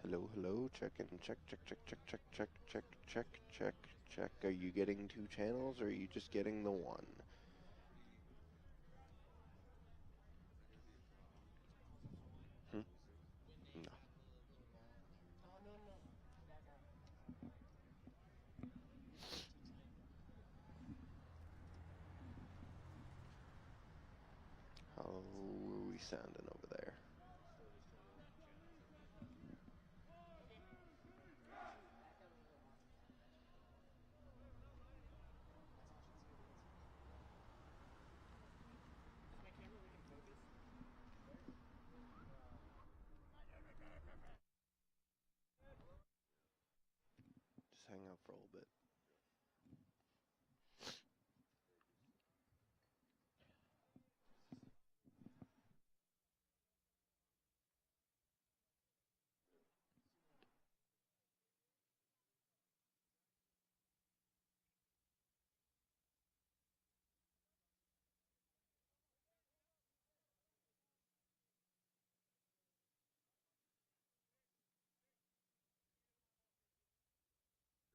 Hello, hello, check in, check, check, check, check, check, check, check, check, check, check. Are you getting two channels or are you just getting the one? Hmm? No. How are we sounding over there? Just hang out for a little bit.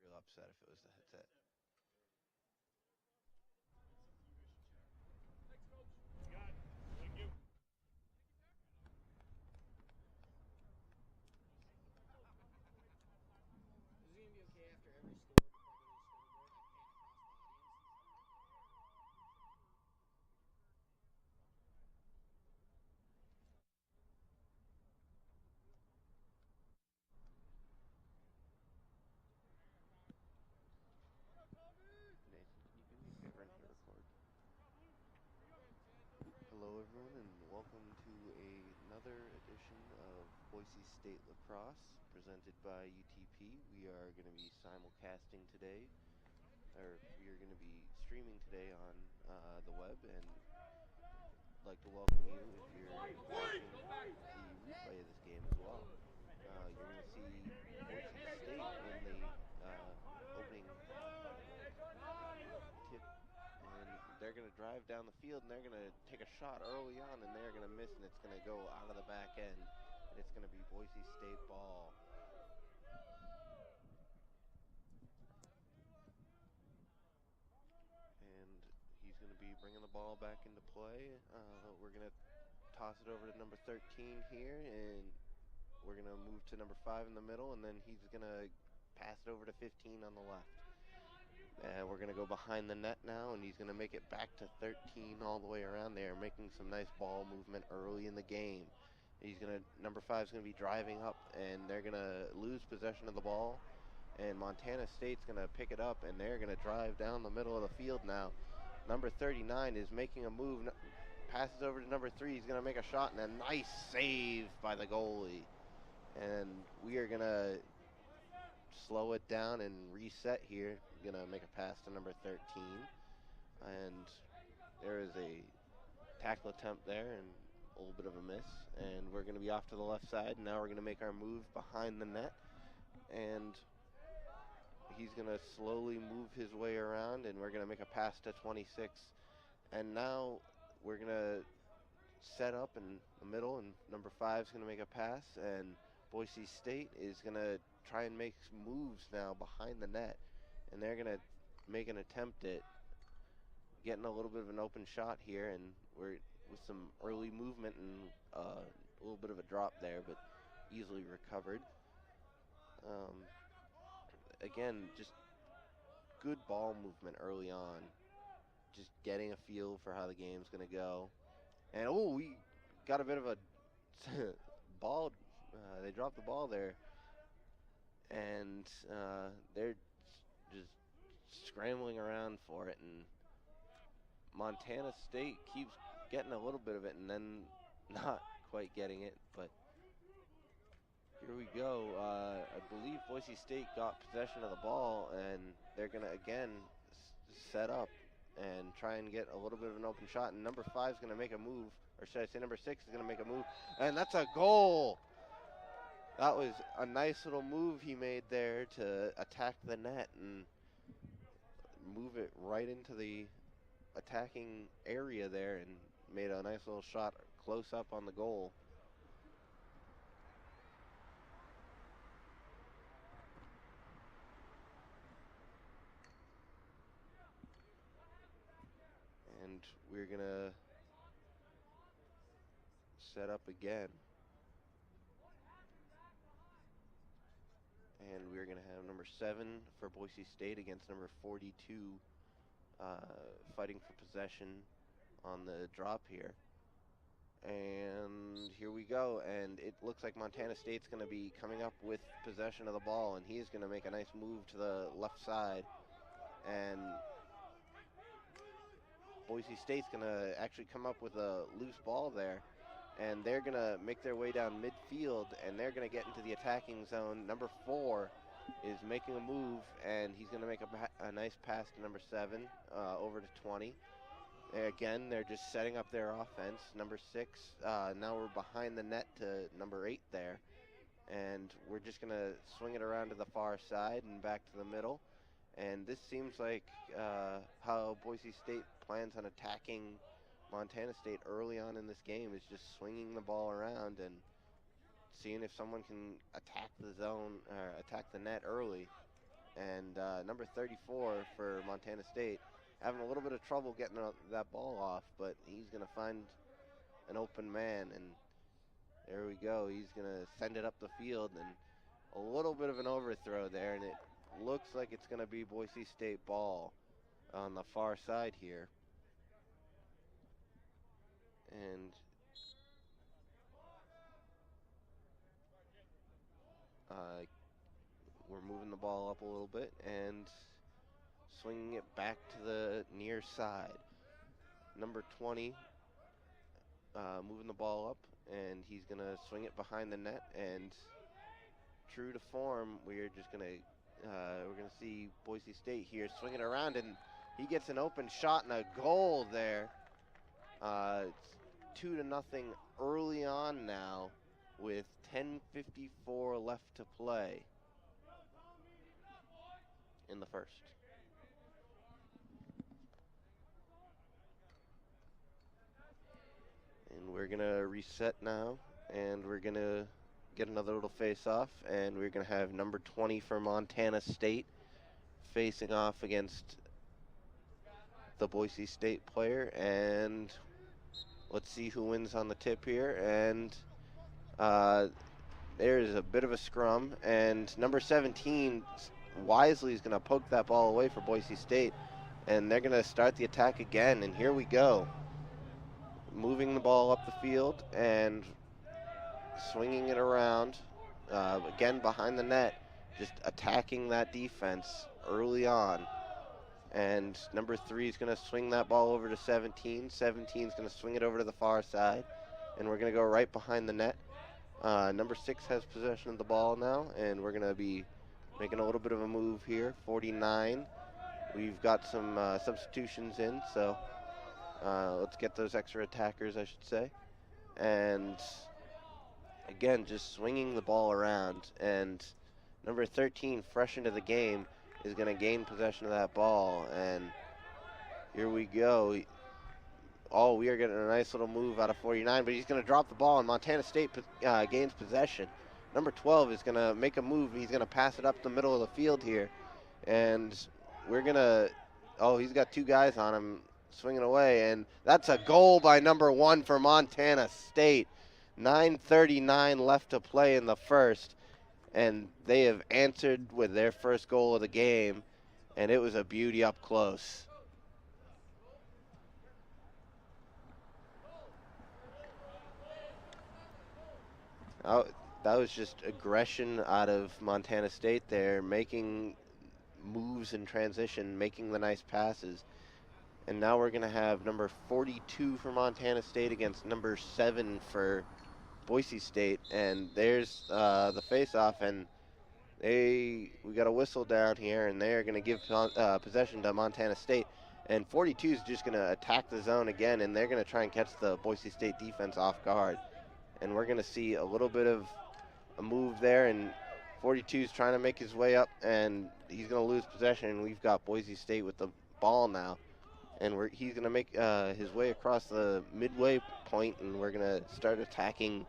Real upset if it was the headset. Nathan, can you do me a favor and hit record? Hello, everyone, and welcome to another edition of Boise State Lacrosse, presented by UTP. We are going to be simulcasting today, or we are going to be streaming today on the web, and I'd like to welcome you if you're watching the replay of this game as well. You're going to see Boise State win the opening tip, and they're going to drive down the field, and they're going to take a shot early on, and they're going to miss, and it's going to go out of the back end, and it's going to be Boise State ball. And he's going to be bringing the ball back into play. We're going to toss it over to number 13 here, and we're going to move to number 5 in the middle, and then he's going to pass it over to 15 on the left. And we're going to go behind the net now, and he's going to make it back to 13 all the way around there, making some nice ball movement early in the game. Number 5 is going to be driving up, and they're going to lose possession of the ball, and Montana State's going to pick it up, and they're going to drive down the middle of the field now. Number 39 is making a move, passes over to number 3. He's going to make a shot, and a nice save by the goalie. And we are going to slow it down and reset here. Going to make a pass to number 13. And there is a tackle attempt there and a little bit of a miss. And we're going to be off to the left side. Now we're going to make our move behind the net. And he's going to slowly move his way around, and we're going to make a pass to 26. And now we're going to set up in the middle, and number 5 is going to make a pass, and Boise State is going to try and make moves now behind the net, and they're going to make an attempt at getting a little bit of an open shot here, and we're with some early movement and a little bit of a drop there, but easily recovered. Again, just good ball movement early on, just getting a feel for how the game's going to go. And, we got a bit of a ball. They dropped the ball there. And they're just scrambling around for it. And Montana State keeps getting a little bit of it and then not quite getting it. But here we go. I believe Boise State got possession of the ball, and they're going to, again, set up and try and get a little bit of an open shot. And number 5 is going to make a move, or should I say number 6 is going to make a move, and that's a goal. That was a nice little move he made there to attack the net and move it right into the attacking area there, and made a nice little shot close up on the goal. and we're going to set up again. And we're going to have number 7 for Boise State against number 42 fighting for possession on the drop here. And here we go, and it looks like Montana State's going to be coming up with possession of the ball, and he's going to make a nice move to the left side. And Boise State's going to actually come up with a loose ball there, and they're going to make their way down midfield, and they're going to get into the attacking zone. Number 4 is making a move, and he's going to make a nice pass to number 7 over to 20. Again, they're just setting up their offense. Number 6, now we're behind the net to number 8 there, and we're just going to swing it around to the far side and back to the middle. And this seems like how Boise State plans on attacking Montana State early on in this game, is just swinging the ball around and seeing if someone can attack the zone, or attack the net early. And number 34 for Montana State, having a little bit of trouble getting that ball off, but he's going to find an open man, and there we go. He's going to send it up the field, and a little bit of an overthrow there, and it looks like it's going to be Boise State ball on the far side here. And we're moving the ball up a little bit and swinging it back to the near side. Number 20 moving the ball up, and he's going to swing it behind the net, and true to form, we're going to see Boise State here swing it around, and he gets an open shot and a goal there. It's 2-0 early on now with 10:54 left to play in the first. And we're going to reset now, and we're going to get another little face-off, and we're going to have number 20 for Montana State facing off against the Boise State player, and let's see who wins on the tip here. And there's a bit of a scrum, and number 17 wisely is going to poke that ball away for Boise State, and they're going to start the attack again. And here we go, moving the ball up the field and swinging it around, again behind the net, just attacking that defense early on. And number 3 is going to swing that ball over to 17. 17 is going to swing it over to the far side, and we're going to go right behind the net. Number 6 has possession of the ball now, and we're going to be making a little bit of a move here. 49. We've got some substitutions in, so let's get those extra attackers, I should say. And again, just swinging the ball around, and number 13, fresh into the game, is going to gain possession of that ball, and here we go. We are getting a nice little move out of 49, but he's going to drop the ball, and Montana State gains possession. Number 12 is going to make a move. He's going to pass it up the middle of the field here, and we're going to, he's got 2 guys on him swinging away, and that's a goal by number 1 for Montana State. 9:39 left to play in the first, and they have answered with their first goal of the game, and it was a beauty up close. That was just aggression out of Montana State there, making moves in transition, making the nice passes. And now we're going to have number 42 for Montana State against number 7 for Boise State. And there's the face-off, and we got a whistle down here, and they're going to give possession to Montana State. And 42 is just going to attack the zone again, and they're going to try and catch the Boise State defense off guard. And we're going to see a little bit of a move there, and 42 is trying to make his way up, and he's going to lose possession, and we've got Boise State with the ball now. And he's going to make his way across the midway point, and we're going to start attacking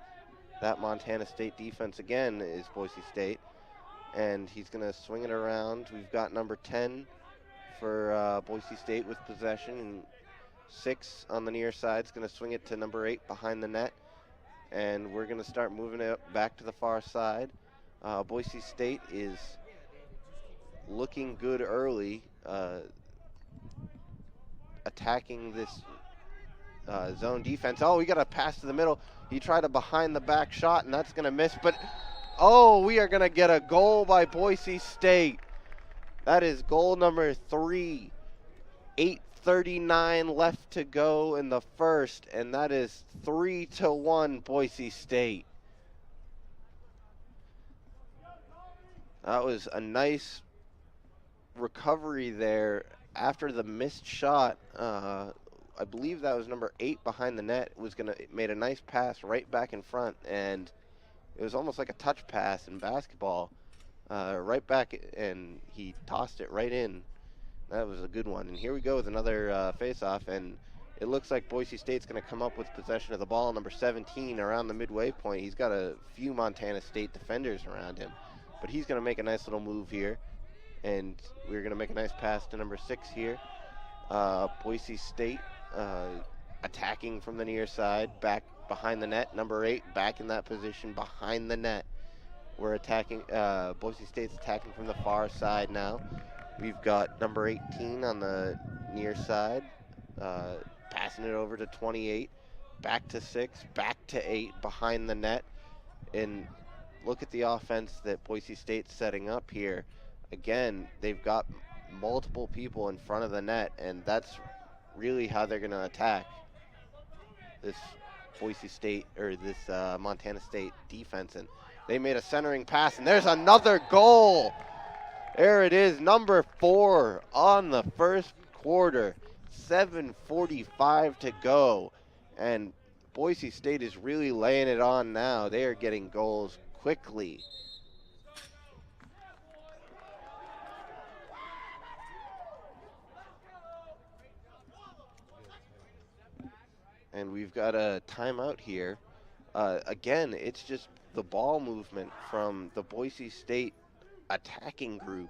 that Montana State defense again, is Boise State. And he's going to swing it around. We've got number 10 for Boise State with possession, and 6 on the near side is going to swing it to number 8 behind the net. And we're going to start moving it back to the far side. Boise State is looking good early, attacking this zone defense. Oh, we got a pass to the middle. He tried a behind the back shot, and that's going to miss. But, oh, we are going to get a goal by Boise State. That is goal number 3. 8:39 left to go in the first, and that is 3-1 Boise State. That was a nice recovery there after the missed shot. I believe that was number 8 behind the net. Made a nice pass right back in front, and it was almost like a touch pass in basketball. Right back, and he tossed it right in. That was a good one. And here we go with another face-off, and it looks like Boise State's going to come up with possession of the ball. Number 17 around the midway point. He's got a few Montana State defenders around him, but he's going to make a nice little move here, and we're going to make a nice pass to number 6 here. Boise State attacking from the near side, back behind the net. Number 8 back in that position behind the net. We're attacking, Boise State's attacking from the far side now. We've got number 18 on the near side, passing it over to 28, back to 6, back to 8 behind the net. And look at the offense that Boise State's setting up here. Again, they've got multiple people in front of the net, and that's really how they're going to attack this Boise State, or this Montana State defense. And they made a centering pass, and there's another goal. There it is, number 4 on the first quarter. 7:45 to go. And Boise State is really laying it on now. They are getting goals quickly. And we've got a timeout here. Again, it's just the ball movement from the Boise State attacking group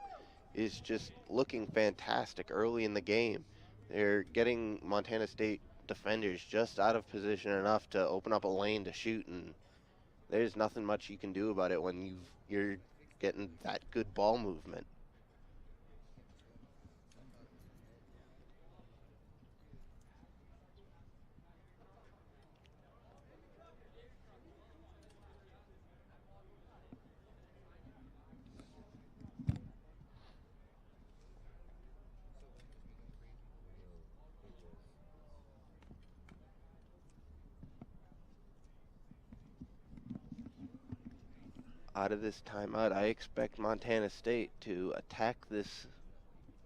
is just looking fantastic early in the game. They're getting Montana State defenders just out of position enough to open up a lane to shoot, and there's nothing much you can do about it when you're getting that good ball movement. Out of this timeout, I expect Montana State to attack this,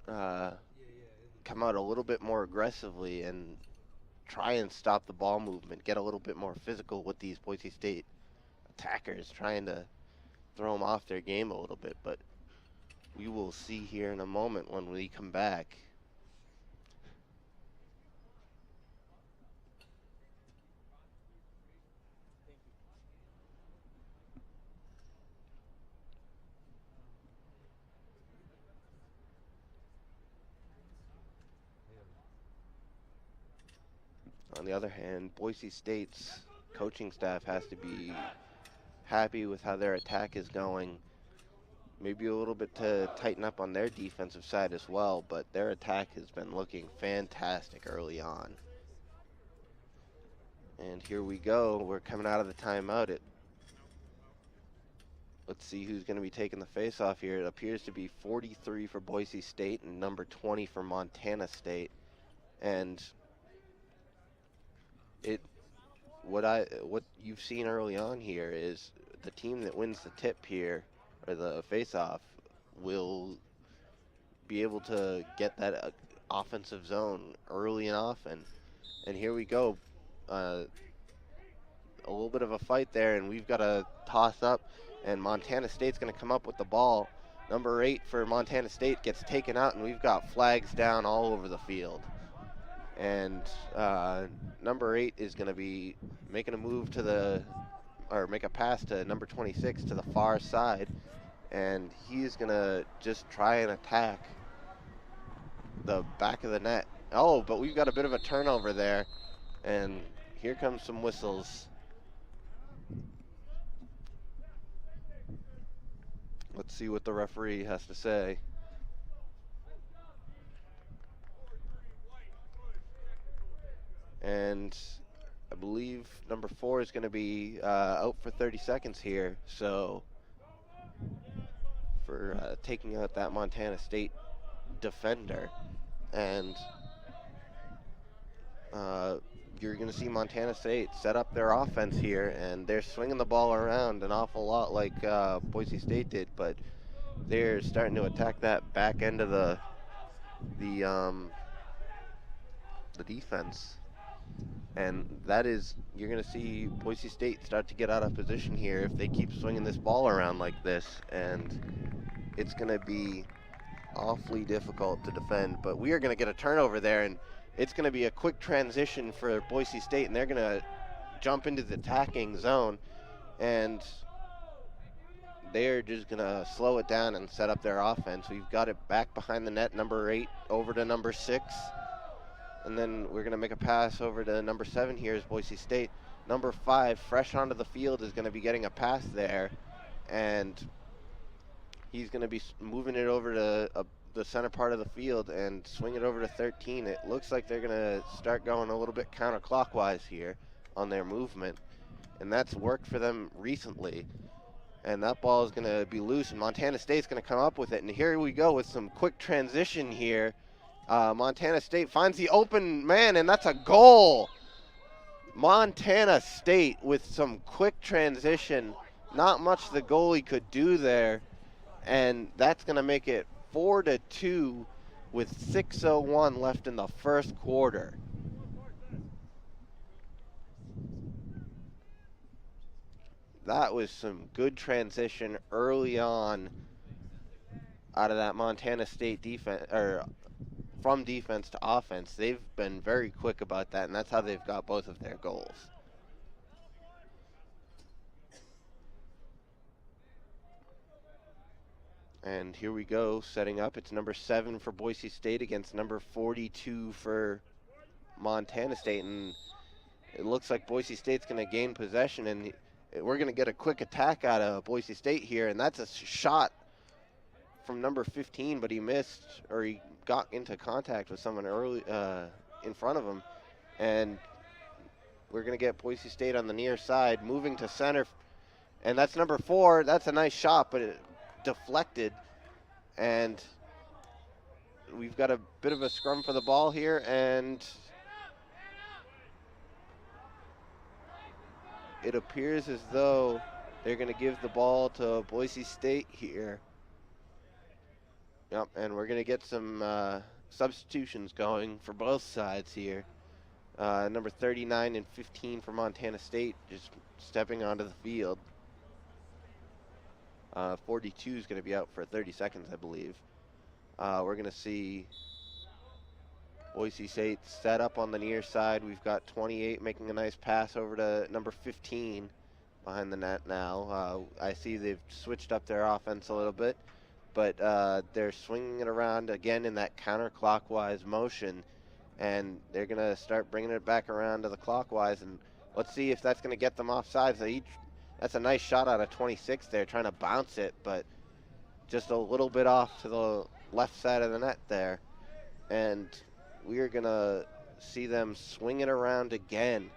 come out a little bit more aggressively and try and stop the ball movement, get a little bit more physical with these Boise State attackers, trying to throw them off their game a little bit. But we will see here in a moment when we come back. On the other hand, Boise State's coaching staff has to be happy with how their attack is going. Maybe a little bit to tighten up on their defensive side as well, but their attack has been looking fantastic early on. And here we go. We're coming out of the timeout. Let's see who's going to be taking the face-off here. It appears to be 43 for Boise State and number 20 for Montana State. And what you've seen early on here is the team that wins the tip here, or the face-off, will be able to get that offensive zone early and often. And here we go. A little bit of a fight there, and we've got a toss up, and Montana State's going to come up with the ball. Number 8 for Montana State gets taken out, and we've got flags down all over the field. And number 8 is going to be making a move make a pass to number 26 to the far side, and he's going to just try and attack the back of the net Oh, but we've got a bit of a turnover there. And here comes some whistles. Let's see what the referee has to say. And I believe number 4 is going to be out for 30 seconds here. So for taking out that Montana State defender. And you're going to see Montana State set up their offense here, and they're swinging the ball around an awful lot like Boise State did, but they're starting to attack that back end of the defense. And that is, you're going to see Boise State start to get out of position here if they keep swinging this ball around like this, and it's going to be awfully difficult to defend. But we are going to get a turnover there, and it's going to be a quick transition for Boise State, and they're going to jump into the attacking zone, and they're just going to slow it down and set up their offense. We've got it back behind the net, number 8 over to number 6. And then we're going to make a pass over to number 7 here is Boise State. Number 5, fresh onto the field, is going to be getting a pass there. And he's going to be moving it over to the center part of the field and swing it over to 13. It looks like they're going to start going a little bit counterclockwise here on their movement. And that's worked for them recently. And that ball is going to be loose, and Montana State's going to come up with it. And here we go with some quick transition here. Montana State finds the open man, and that's a goal. Montana State with some quick transition. Not much the goalie could do there, and that's going to make it 4-2 with 6:01 left in the first quarter. That was some good transition early on out of that Montana State defense, or from defense to offense. They've been very quick about that, and that's how they've got both of their goals. And here we go, setting up. It's number 7 for Boise State against number 42 for Montana State, and it looks like Boise State's going to gain possession, and we're going to get a quick attack out of Boise State here, and that's a shot from number 15, but he missed, or he got into contact with someone early in front of him. And we're going to get Boise State on the near side, moving to center. And that's number 4. That's a nice shot, but it deflected. And we've got a bit of a scrum for the ball here, and it appears as though they're going to give the ball to Boise State here. Yep, and we're going to get some substitutions going for both sides here. Number 39 and 15 for Montana State just stepping onto the field. 42 is going to be out for 30 seconds, I believe. We're going to see Boise State set up on the near side. We've got 28 making a nice pass over to number 15 behind the net now. I see they've switched up their offense a little bit, but they're swinging it around again in that counterclockwise motion, and they're going to start bringing it back around to the clockwise, and let's see if that's going to get them offsides. That's a nice shot out of 26 there, trying to bounce it, but just a little bit off to the left side of the net there. And we're going to see them swing it around again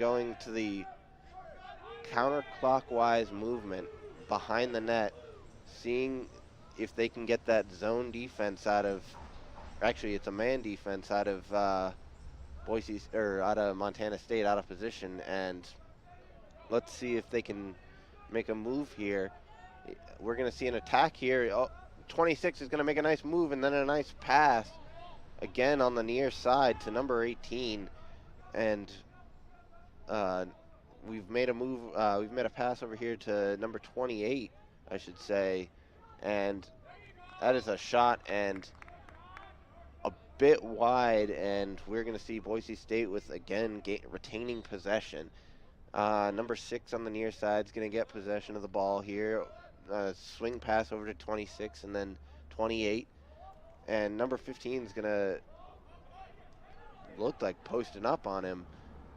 going to the counterclockwise movement behind the net, seeing if they can get that zone defense out of, actually it's a man defense out of out of Montana State out of position, and let's see if they can make a move here. We're going to see an attack here. 26 is going to make a nice move, and then a nice pass again on the near side to number 18, and we've made a move. We've made a pass over here to number 28, I should say, and that is a shot and a bit wide, and we're going to see Boise State with, again, retaining possession. Number 6 on the near side is going to get possession of the ball here. Swing pass over to 26 and then 28. And number 15 is going to looked like posting up on him,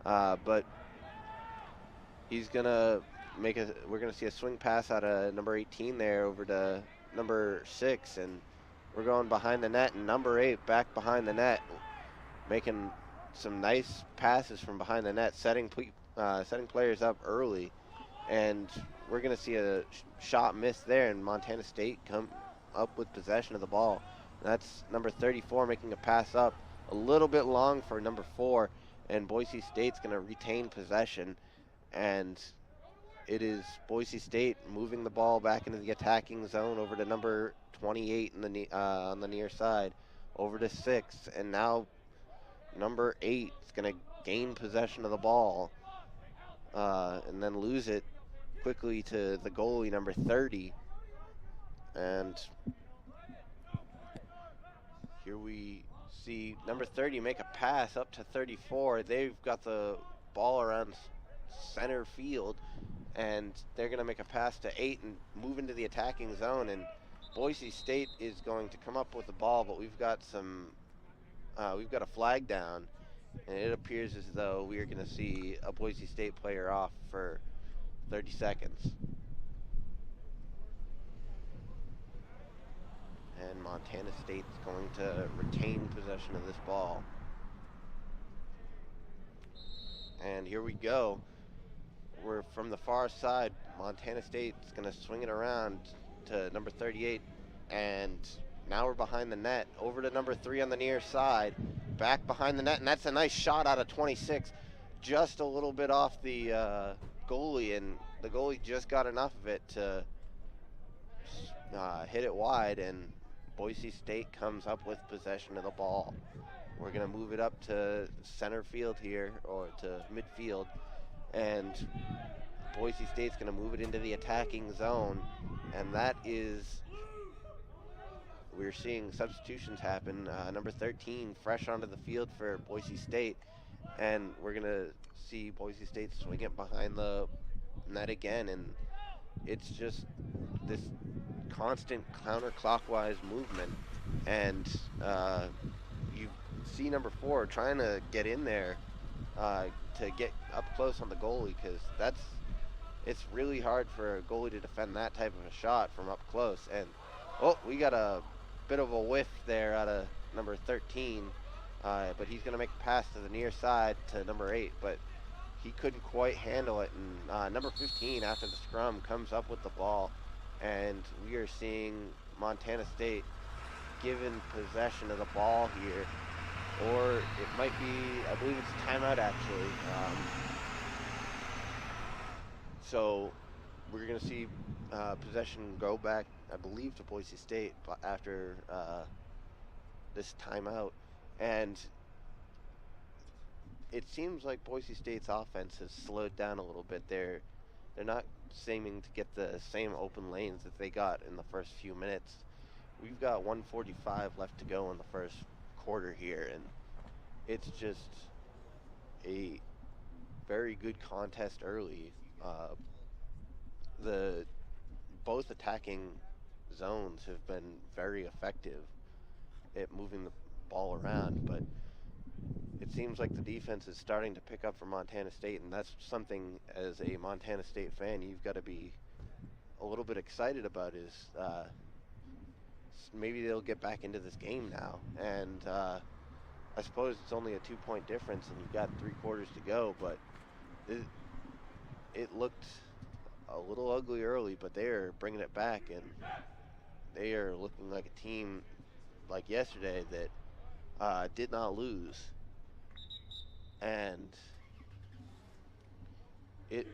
but he's gonna we're gonna see a swing pass out of number 18 there over to number 6, and we're going behind the net, and number 8 back behind the net, making some nice passes from behind the net, setting players up early, and we're gonna see a shot miss there, and Montana State come up with possession of the ball. That's number 34 making a pass up a little bit long for number 4, and Boise State's gonna retain possession. And it is Boise State moving the ball back into the attacking zone over to number 28 on the near side, over to 6, and now number 8 is going to gain possession of the ball and then lose it quickly to the goalie, number 30. And here we see number 30 make a pass up to 34. They've got the ball around center field, and they're going to make a pass to 8 and move into the attacking zone, and Boise State is going to come up with the ball, but we've got a flag down, and it appears as though we are going to see a Boise State player off for 30 seconds. And Montana State's going to retain possession of this ball. And here we go. We're from the far side. Montana State's going to swing it around to number 38, and now we're behind the net. Over to number 3 on the near side, back behind the net, and that's a nice shot out of 26, just a little bit off the goalie, and the goalie just got enough of it to hit it wide, and Boise State comes up with possession of the ball. We're going to move it up to center field here, or to midfield, and Boise State's going to move it into the attacking zone, and that is, we're seeing substitutions happen. Number 13 fresh onto the field for Boise State, and we're going to see Boise State swing it behind the net again, and it's just this constant counterclockwise movement, and you see number 4 trying to get in there to get up close on the goalie, because it's really hard for a goalie to defend that type of a shot from up close. And we got a bit of a whiff there out of number 13, but he's going to make a pass to the near side to number 8, but he couldn't quite handle it, and number 15 after the scrum comes up with the ball, and we are seeing Montana State given possession of the ball here, or it might be, I believe it's a timeout actually. So we're going to see possession go back, I believe, to Boise State after this timeout, and it seems like Boise State's offense has slowed down a little bit. They're not seeming to get the same open lanes that they got in the first few minutes. We've got 1:45 left to go in the first quarter here, and it's just a very good contest early. Both attacking zones have been very effective at moving the ball around, but it seems like the defense is starting to pick up for Montana State, and that's something, as a Montana State fan, you've got to be a little bit excited about, is maybe they'll get back into this game now. And I suppose it's only a 2-point difference, and you've got 3 quarters to go, but it looked a little ugly early, but they are bringing it back, and they are looking like a team like yesterday that did not lose. And here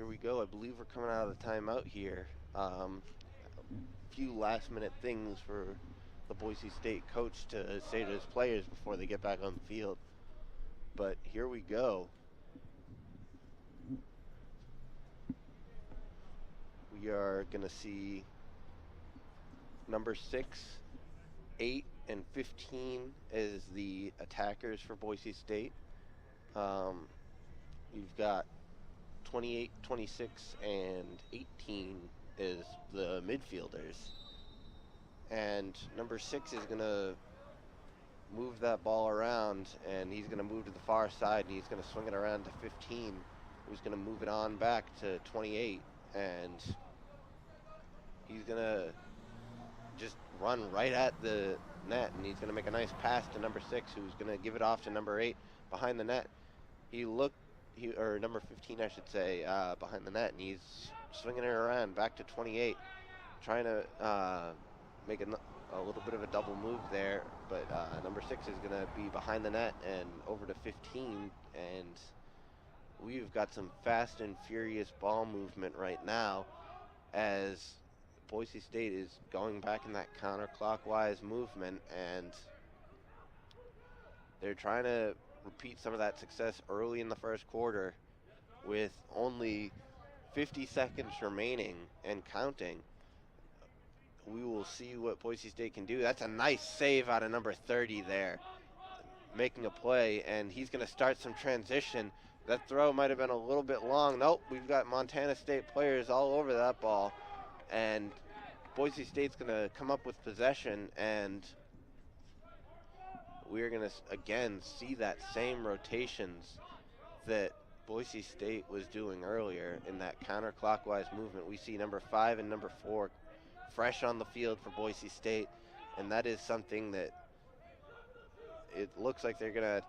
we go. I believe we're coming out of the timeout here. A few last-minute things for the Boise State coach to say to his players before they get back on the field. But here we go. We are going to see number 6, 8, and 15 as the attackers for Boise State. You've got 28, 26, and 18 as the midfielders. And number 6 is going to move that ball around, and he's going to move to the far side, and he's going to swing it around to 15, who's going to move it on back to 28, and he's going to just run right at the net, and he's going to make a nice pass to number 6, who's going to give it off to number 8 behind the net. Or number 15, I should say, behind the net, and he's swinging it around back to 28, trying to make a little bit of a double move there, but number 6 is going to be behind the net and over to 15, and we've got some fast and furious ball movement right now as Boise State is going back in that counterclockwise movement, and they're trying to repeat some of that success early in the first quarter with only 50 seconds remaining and counting. We will see what Boise State can do. That's a nice save out of number 30 there, making a play, and he's going to start some transition. That throw might have been a little bit long. Nope, we've got Montana State players all over that ball, and Boise State's going to come up with possession, and we're going to, again, see that same rotations that Boise State was doing earlier in that counterclockwise movement. We see number 5 and number 4 fresh on the field for Boise State, and that is something that it looks like they're going to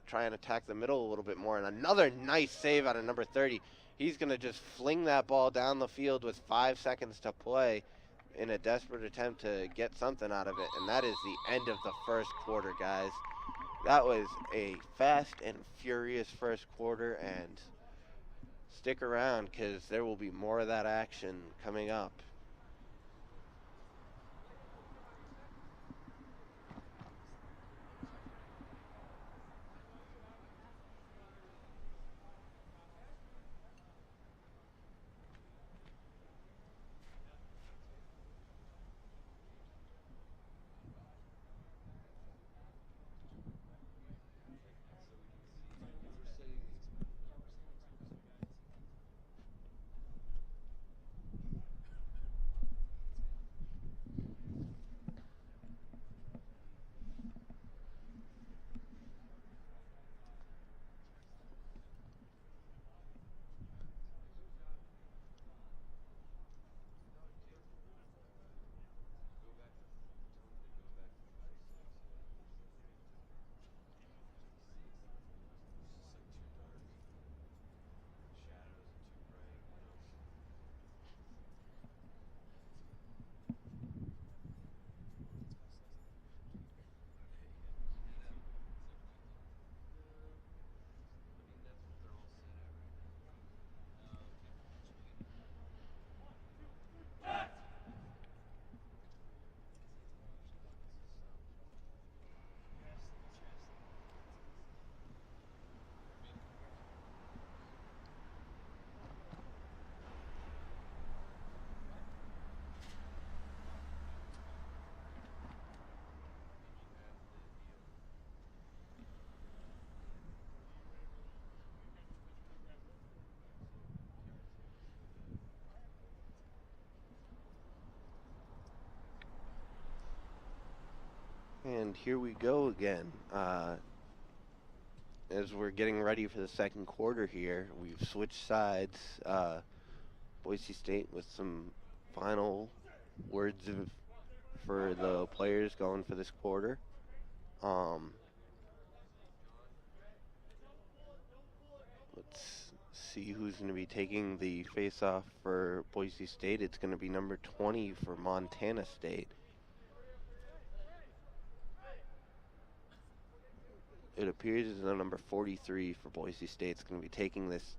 try and attack the middle a little bit more. And another nice save out of number 30. He's going to just fling that ball down the field with 5 seconds to play in a desperate attempt to get something out of it. And that is the end of the first quarter, guys. That was a fast and furious first quarter, and stick around because there will be more of that action coming up. And here we go again. As we're getting ready for the second quarter here, we've switched sides. Boise State with some final words for the players going for this quarter. Let's see who's going to be taking the face-off for Boise State. It's going to be number 20 for Montana State. It appears as though number 43 for Boise State's going to be taking this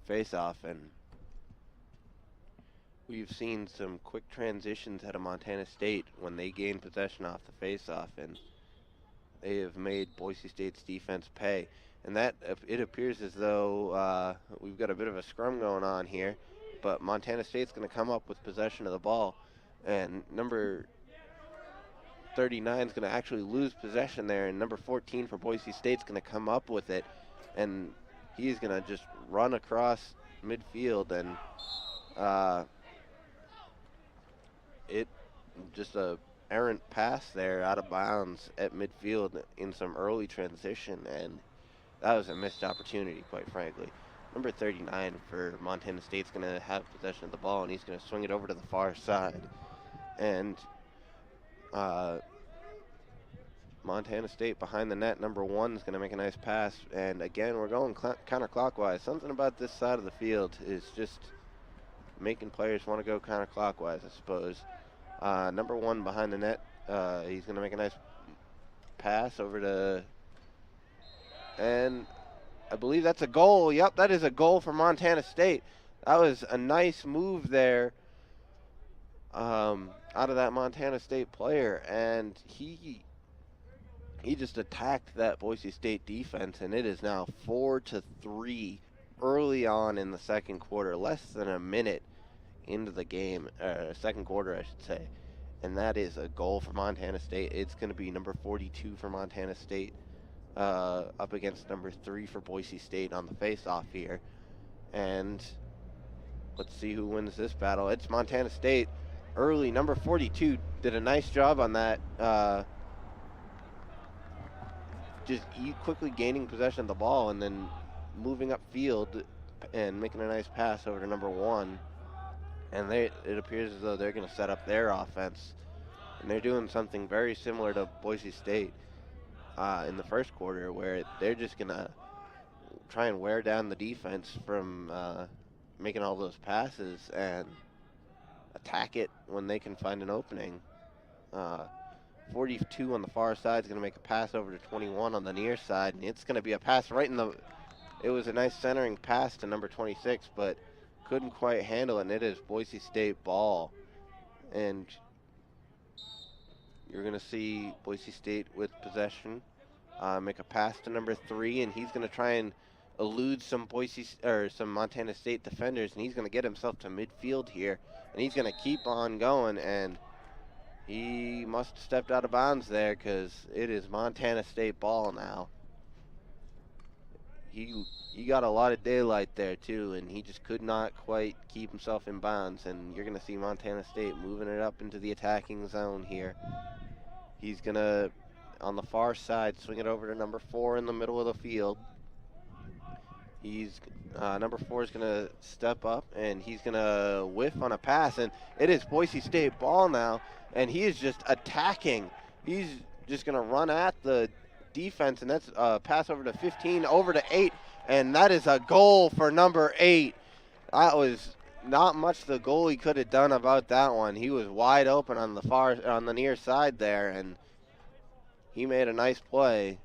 face-off, and we've seen some quick transitions out of Montana State when they gain possession off the face-off, and they have made Boise State's defense pay. And that it appears as though we've got a bit of a scrum going on here, but Montana State's going to come up with possession of the ball, and number 39 is going to actually lose possession there, and number 14 for Boise State's going to come up with it, and he's going to just run across midfield, and it just a errant pass there out of bounds at midfield in some early transition, and that was a missed opportunity, quite frankly. Number 39 for Montana State's going to have possession of the ball, and he's going to swing it over to the far side. And Montana State behind the net, number 1 is going to make a nice pass. And again, we're going counterclockwise. Something about this side of the field is just making players want to go counterclockwise, I suppose. Number 1 behind the net, he's going to make a nice pass over to, and I believe that's a goal. Yep, that is a goal for Montana State. That was a nice move there out of that Montana State player, and he just attacked that Boise State defense, and it is now 4-3 early on in the second quarter, less than a minute into the game, second quarter, I should say. And that is a goal for Montana State. It's going to be number 42 for Montana State up against number 3 for Boise State on the face-off here. And let's see who wins this battle. It's Montana State early. Number 42 did a nice job on that. Just quickly gaining possession of the ball and then moving upfield and making a nice pass over to number 1. And it appears as though they're going to set up their offense. And they're doing something very similar to Boise State in the first quarter, where they're just going to try and wear down the defense from making all those passes and attack it when they can find an opening. 42 on the far side is going to make a pass over to 21 on the near side, and it's going to be a pass right in the... It was a nice centering pass to number 26, but couldn't quite handle it, and it is Boise State ball. And you're going to see Boise State with possession make a pass to number 3, and he's going to try and elude some Montana State defenders, and he's going to get himself to midfield here, and he's going to keep on going, and he must have stepped out of bounds there because it is Montana State ball now. He got a lot of daylight there too, and he just could not quite keep himself in bounds, and you're going to see Montana State moving it up into the attacking zone here. He's going to, on the far side, swing it over to number 4 in the middle of the field. Number 4 is going to step up, and he's going to whiff on a pass, and it is Boise State ball now, and he is just attacking. He's just going to run at the defense, and that's a pass over to 15, over to 8, and that is a goal for number 8. That was not much the goalie could have done about that one. He was wide open on the near side there, and he made a nice play.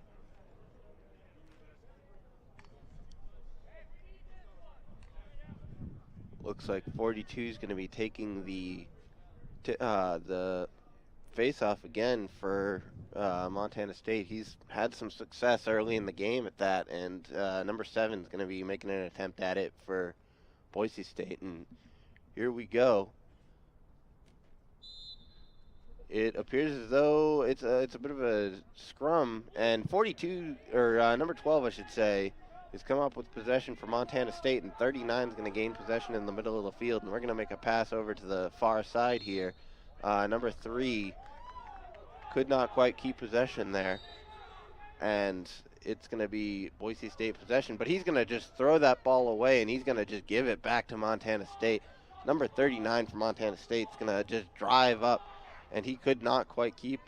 Looks like 42 is going to be taking the face-off again for Montana State. He's had some success early in the game at that, and number 7 is going to be making an attempt at it for Boise State. And here we go. It appears as though it's a bit of a scrum, and 42, or number 12, I should say, has come up with possession for Montana State, and 39 is going to gain possession in the middle of the field, and we're going to make a pass over to the far side here. Number 3 could not quite keep possession there, and it's going to be Boise State possession, but he's going to just throw that ball away, and he's going to just give it back to Montana State. Number 39 for Montana State is going to just drive up, and he could not quite he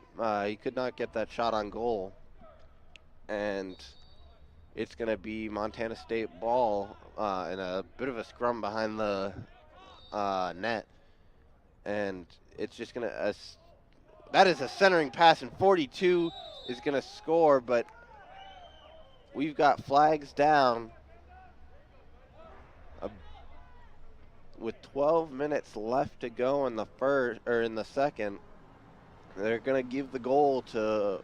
could not get that shot on goal, and it's going to be Montana State ball in a bit of a scrum behind the net. And it's just going to... that is a centering pass, and 42 is going to score, but we've got flags down with 12 minutes left to go in the second. They're going to give the goal to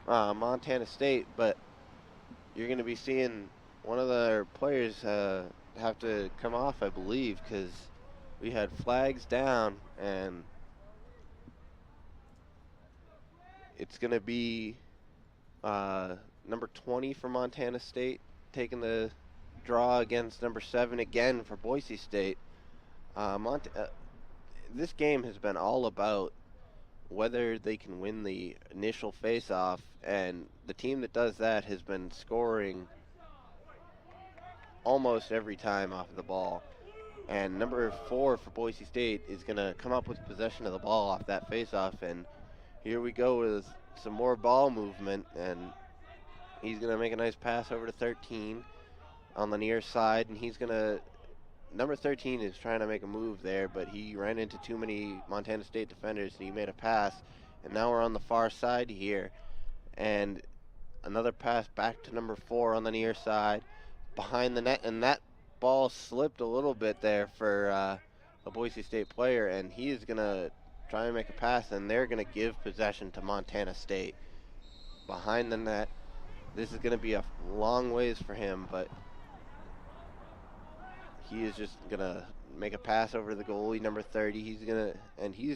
Montana State, but you're going to be seeing one of their players have to come off, I believe, because we had flags down, and it's going to be number 20 for Montana State taking the draw against number 7 again for Boise State. This game has been all about whether they can win the initial face-off, and the team that does that has been scoring almost every time off of the ball. And number 4 for Boise State is going to come up with possession of the ball off that face-off, and here we go with some more ball movement, and he's going to make a nice pass over to 13 on the near side, and he's going to, number 13 is trying to make a move there, but he ran into too many Montana State defenders, and he made a pass, and now we're on the far side here, and another pass back to number 4 on the near side, behind the net, and that ball slipped a little bit there for a Boise State player, and he is going to try and make a pass, and they're going to give possession to Montana State. Behind the net, this is going to be a long ways for him, but he is just going to make a pass over to the goalie, number 30. He's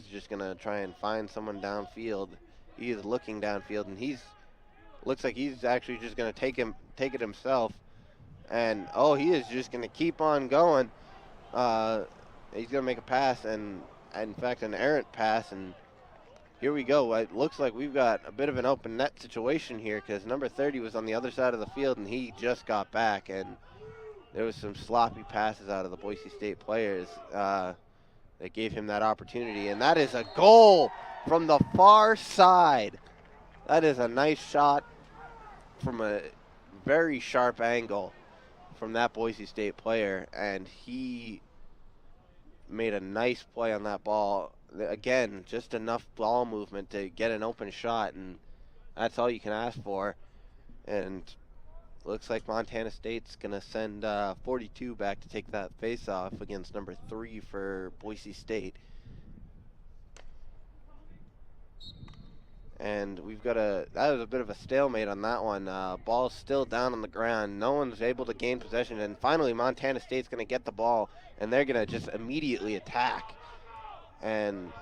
just going to try and find someone downfield. He is looking downfield, and looks like he's actually just going to take it himself. And, he is just going to keep on going. He's going to make a pass, and in fact, an errant pass, and here we go. It looks like we've got a bit of an open net situation here because number 30 was on the other side of the field, and he just got back, and there was some sloppy passes out of the Boise State players that gave him that opportunity, and that is a goal from the far side. That is a nice shot from a very sharp angle from that Boise State player, and he made a nice play on that ball. Again, just enough ball movement to get an open shot, and that's all you can ask for. And looks like Montana State's going to send 42 back to take that face-off against number 3 for Boise State. And that was a bit of a stalemate on that one. Ball's still down on the ground. No one's able to gain possession. And finally, Montana State's going to get the ball, and they're going to just immediately attack. And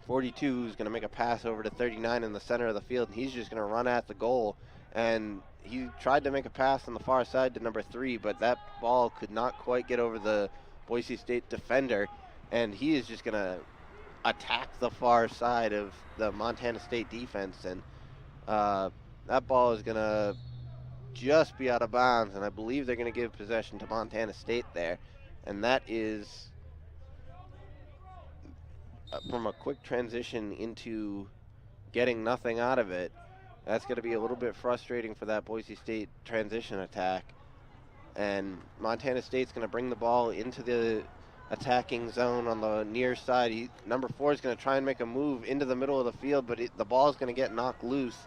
42 is going to make a pass over to 39 in the center of the field. And he's just going to run at the goal. And he tried to make a pass on the far side to number 3, but that ball could not quite get over the Boise State defender. And he is just going to attack the far side of the Montana State defense, and that ball is going to just be out of bounds, and I believe they're going to give possession to Montana State there, and that is from a quick transition into getting nothing out of it. That's going to be a little bit frustrating for that Boise State transition attack, and Montana State's going to bring the ball into the attacking zone on the near side. Number 4 is going to try and make a move into the middle of the field, but the ball is going to get knocked loose,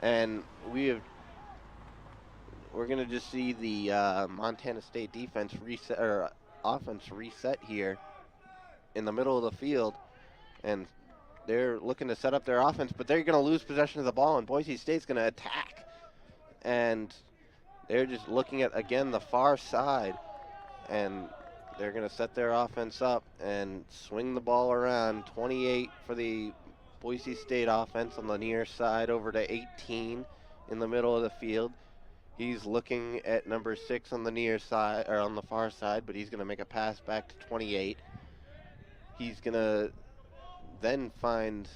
and we're going to just see the Montana State defense reset, or offense reset here in the middle of the field, and they're looking to set up their offense, but they're going to lose possession of the ball, and Boise State's going to attack, and they're just looking at, again, the far side, and they're going to set their offense up and swing the ball around. 28 for the Boise State offense on the near side over to 18 in the middle of the field. He's looking at number 6 on the near side, or on the far side, but he's going to make a pass back to 28. He's going to then find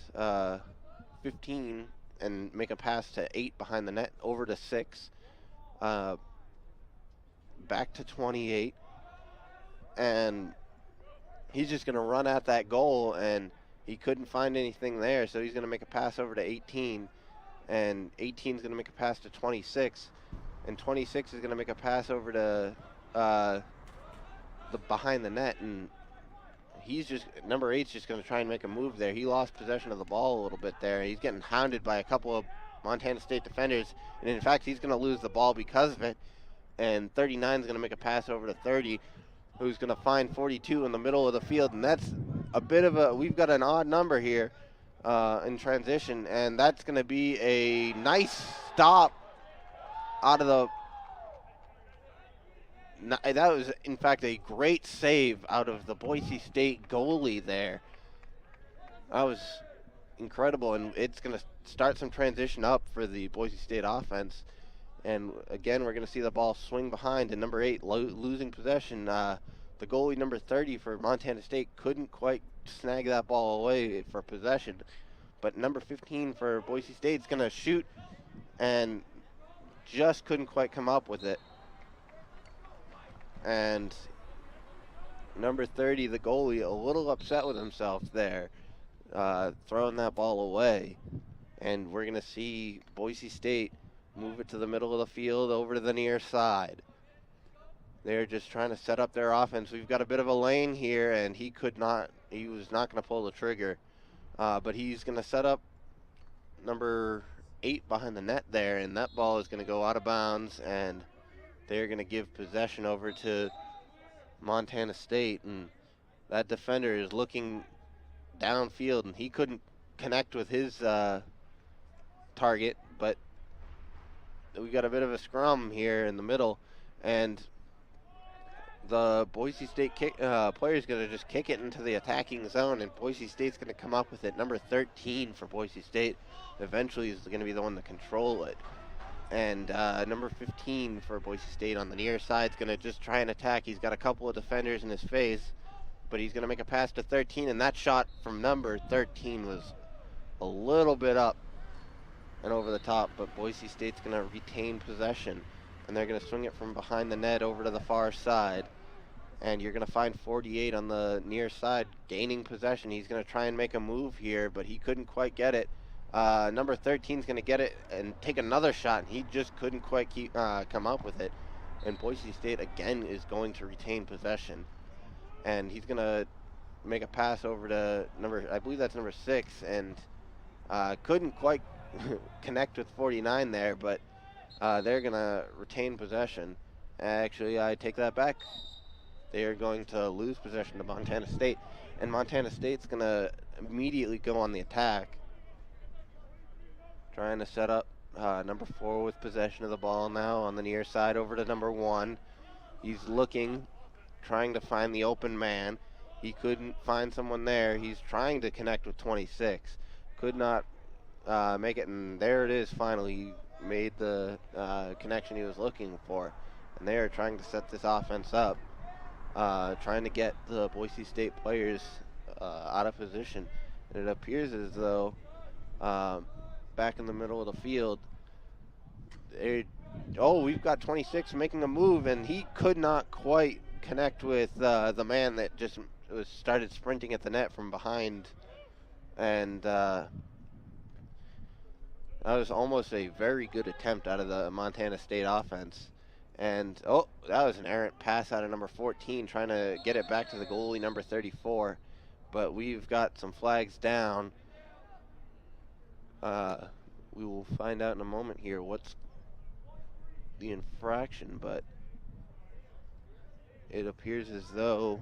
15 and make a pass to 8 behind the net over to 6. Back to 28. And he's just going to run at that goal, and he couldn't find anything there, so he's going to make a pass over to 18, and 18 is going to make a pass to 26, and 26 is going to make a pass over to the behind the net, and number 8's just going to try and make a move there. He lost possession of the ball a little bit there. He's getting hounded by a couple of Montana State defenders, and in fact, he's going to lose the ball because of it, and 39 is going to make a pass over to 30, who's going to find 42 in the middle of the field, and that's a bit of we've got an odd number here in transition, and that's going to be a nice stop out of that was, in fact, a great save out of the Boise State goalie there. That was incredible, and it's going to start some transition up for the Boise State offense. And again, we're going to see the ball swing behind, and number 8 losing possession. The goalie, number 30 for Montana State, couldn't quite snag that ball away for possession. but number 15 for Boise State's going to shoot and just couldn't quite come up with it. And number 30, the goalie, a little upset with himself there, throwing that ball away. And we're going to see Boise State move it to the middle of the field over to the near side. They're just trying to set up their offense. We've got a bit of a lane here, and he was not going to pull the trigger. But he's going to set up number 8 behind the net there, and that ball is going to go out of bounds, and they're going to give possession over to Montana State. And that defender is looking downfield, and he couldn't connect with his target, but we got a bit of a scrum here in the middle, and the Boise State player is going to just kick it into the attacking zone, and Boise State's going to come up with it. Number 13 for Boise State eventually is going to be the one to control it. And number 15 for Boise State on the near side is going to just try and attack. He's got a couple of defenders in his face, but he's going to make a pass to 13, and that shot from number 13 was a little bit up and over the top, but Boise State's going to retain possession, and they're going to swing it from behind the net over to the far side. And you're going to find 48 on the near side gaining possession. He's going to try and make a move here, but he couldn't quite get it. Number 13 is going to get it and take another shot, and he just couldn't quite come up with it. And Boise State, again, is going to retain possession. And he's going to make a pass over to I believe that's number 6, and couldn't quite connect with 49 there, but they're going to retain possession. Actually, I take that back. They are going to lose possession to Montana State, and Montana State's going to immediately go on the attack, trying to set up number 4 with possession of the ball now on the near side over to number 1. He's looking, trying to find the open man. He couldn't find someone there. He's trying to connect with 26. Could not make it, and there it is finally. He made the connection he was looking for, and they are trying to set this offense up. Trying to get the Boise State players out of position. And it appears as though back in the middle of the field, we've got 26 making a move, and he could not quite connect with the man that just started sprinting at the net from behind. And that was almost a very good attempt out of the Montana State offense. And, that was an errant pass out of number 14, trying to get it back to the goalie, number 34. But we've got some flags down. We will find out in a moment here what's the infraction, but it appears as though,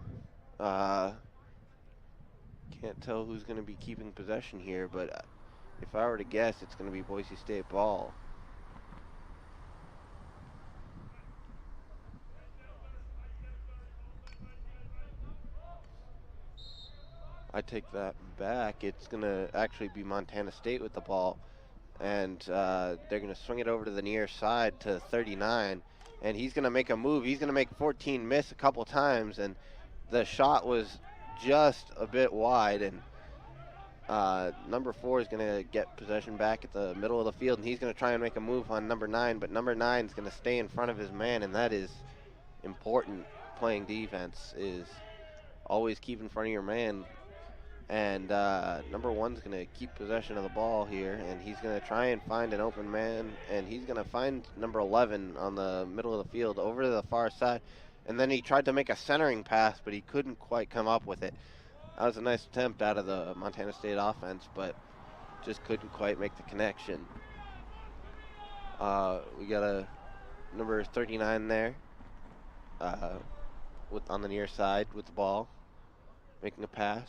can't tell who's going to be keeping possession here, but if I were to guess, it's going to be Boise State ball. I take that back. It's going to actually be Montana State with the ball. And they're going to swing it over to the near side to 39. And he's going to make a move. He's going to make 14 miss a couple times. And the shot was just a bit wide. And number 4 is going to get possession back at the middle of the field. And he's going to try and make a move on number 9. But number 9 is going to stay in front of his man. And that is important. Playing defense is always keep in front of your man. And number 1's going to keep possession of the ball here, and he's going to try and find an open man, and he's going to find number 11 on the middle of the field over to the far side. And then he tried to make a centering pass, but he couldn't quite come up with it. That was a nice attempt out of the Montana State offense, but just couldn't quite make the connection. We got a number 39 there on the near side with the ball. Making a pass.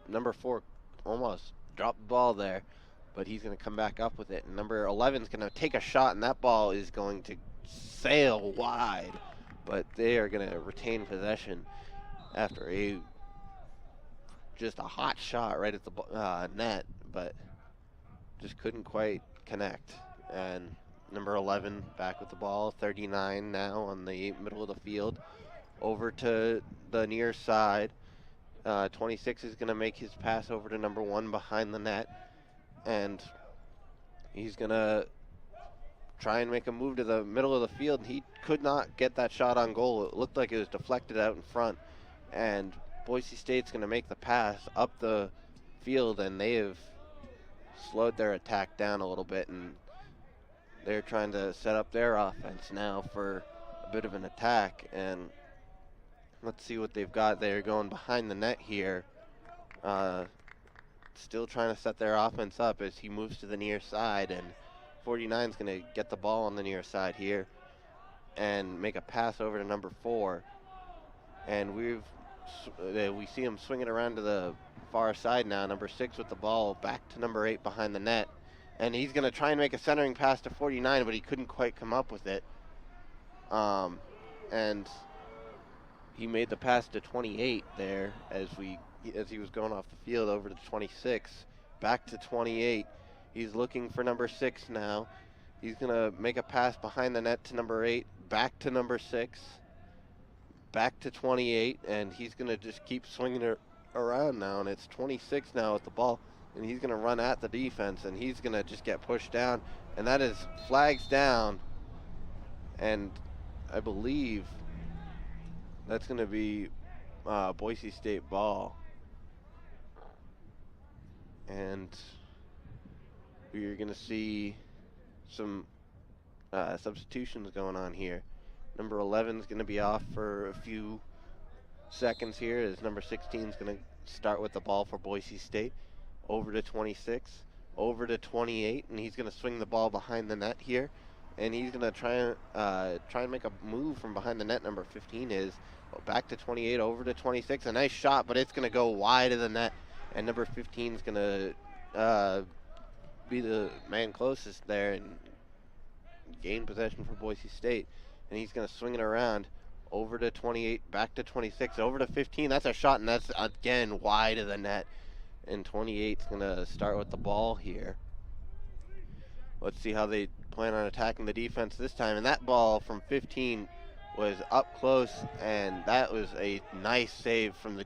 Number 4 almost dropped the ball there, but he's going to come back up with it. And number 11 is going to take a shot, and that ball is going to sail wide. But they are going to retain possession after just a hot shot right at the net, but just couldn't quite connect. And number 11 back with the ball. 39 now on the middle of the field. Over to the near side. 26 is going to make his pass over to number 1 behind the net. and he's going to try and make a move to the middle of the field. He could not get that shot on goal. It looked like it was deflected out in front, and Boise State's going to make the pass up the field, and they have slowed their attack down a little bit, and they're trying to set up their offense now for a bit of an attack. And let's see what they've got. They're going behind the net here, still trying to set their offense up as he moves to the near side, and 49 is going to get the ball on the near side here and make a pass over to number 4. And we see him swing it around to the far side now. Number 6 with the ball back to number 8 behind the net. And he's going to try and make a centering pass to 49, but he couldn't quite come up with it. And he made the pass to 28 there as he was going off the field over to 26. Back to 28. He's looking for number 6 now. He's going to make a pass behind the net to number 8, back to number 6, back to 28, and he's going to just keep swinging it around now, and it's 26 now with the ball, and he's going to run at the defense, and he's going to just get pushed down, and that is flags down, and I believe that's going to be Boise State ball. And we're going to see some substitutions going on here. Number 11 is going to be off for a few seconds here as number 16 is going to start with the ball for Boise State. Over to 26, over to 28, and he's going to swing the ball behind the net here. And he's going to try and make a move from behind the net. Number 15 is back to 28, over to 26. A nice shot, but it's going to go wide of the net. And number 15 is going to be the man closest there and gain possession for Boise State. And he's going to swing it around over to 28, back to 26, over to 15. That's a shot, and that's, again, wide of the net. And 28's going to start with the ball here. Let's see how they plan on attacking the defense this time. And that ball from 15 was up close, and that was a nice save from the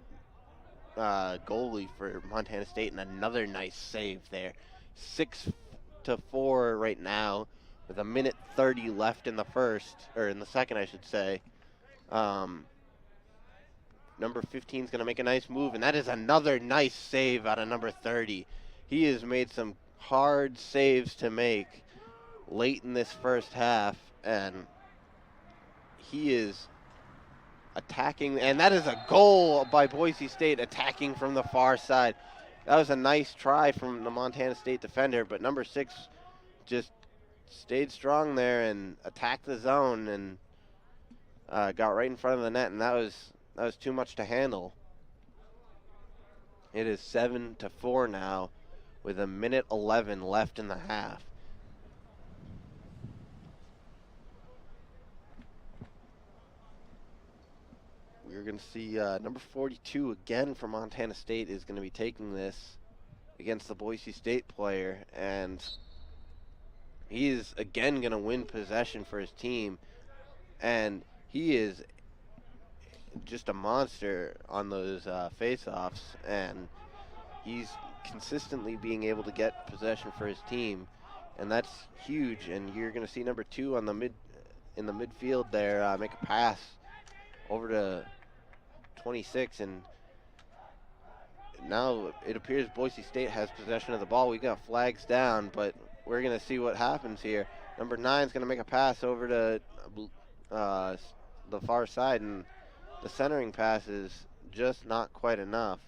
goalie for Montana State, and another nice save there. 6-4 right now with 1:30 left in the first, or in the second, I should say. Number 15 is going to make a nice move, and that is another nice save out of number 30. He has made some hard saves to make late in this first half, and he is attacking, and that is a goal by Boise State, attacking from the far side. That was a nice try from the Montana State defender, but number 6 just stayed strong there and attacked the zone and got right in front of the net, and that was too much to handle. It is 7-4 now with 1:11 left in the half. We're going to see number 42 again for Montana State is going to be taking this against the Boise State player, and he is again going to win possession for his team, and he is just a monster on those face-offs, and he's consistently being able to get possession for his team, and that's huge. And you're going to see number 2 on the in the midfield there make a pass over to 26, and now it appears Boise State has possession of the ball. We got flags down, but we're going to see what happens here. Number 9 is going to make a pass over to the far side, and the centering pass is just not quite enough.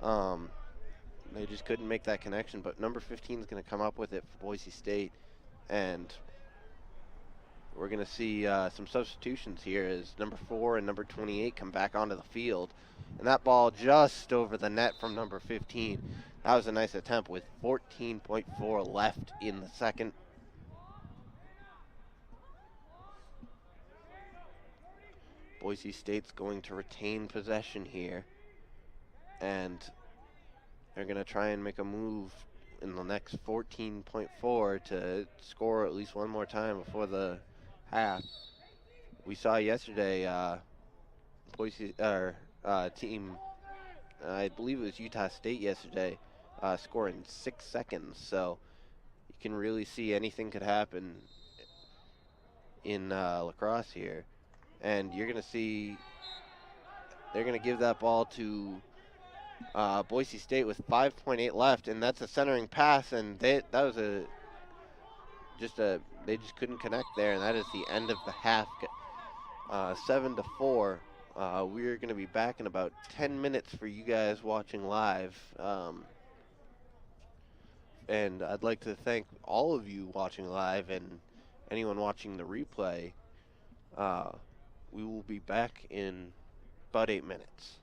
They just couldn't make that connection, but number 15 is going to come up with it for Boise State, and we're going to see some substitutions here as number 4 and number 28 come back onto the field. And that ball just over the net from number 15. That was a nice attempt with 14.4 left in the second. Boise State's going to retain possession here, and they're going to try and make a move in the next 14.4 to score at least one more time before the half. We saw yesterday Boise team, I believe it was Utah State yesterday, score in 6 seconds. So you can really see anything could happen in lacrosse here. And you're going to see they're going to give that ball to Boise State with 5.8 left, and that's a centering pass, and that was they just couldn't connect there, and that is the end of the half. 7-4. We're going to be back in about 10 minutes for you guys watching live. And I'd like to thank all of you watching live and anyone watching the replay. We will be back in about 8 minutes.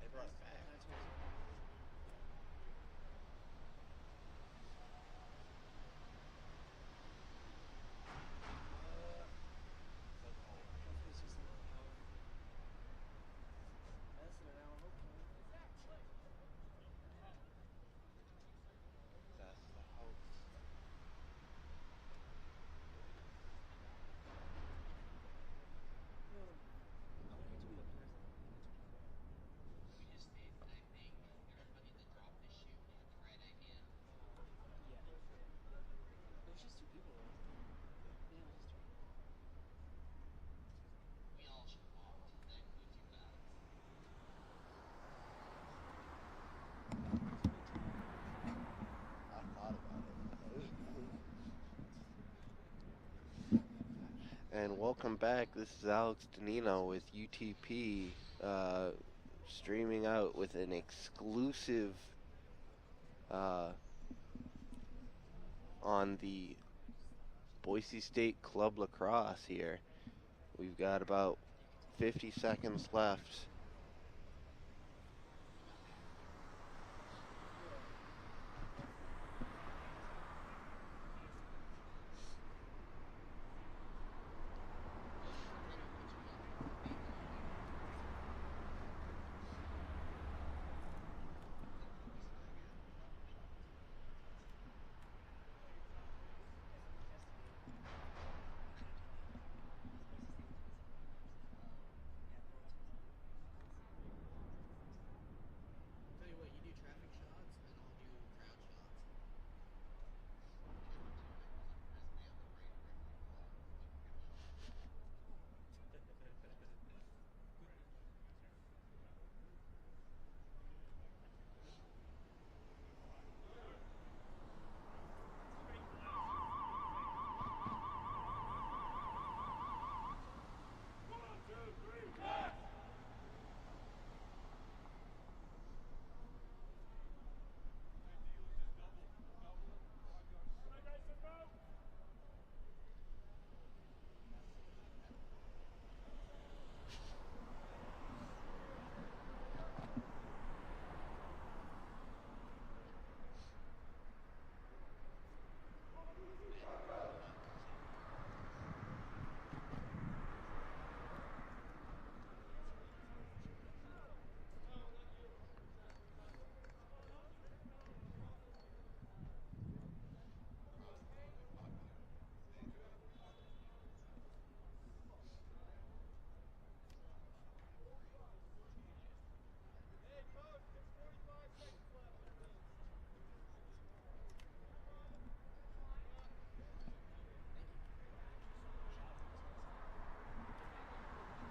They brought it back. That's the hope. I thought about it. And welcome back. This is Alex Danino with UTP, streaming out with an exclusive on the Boise State Club Lacrosse here. We've got about 50 seconds left.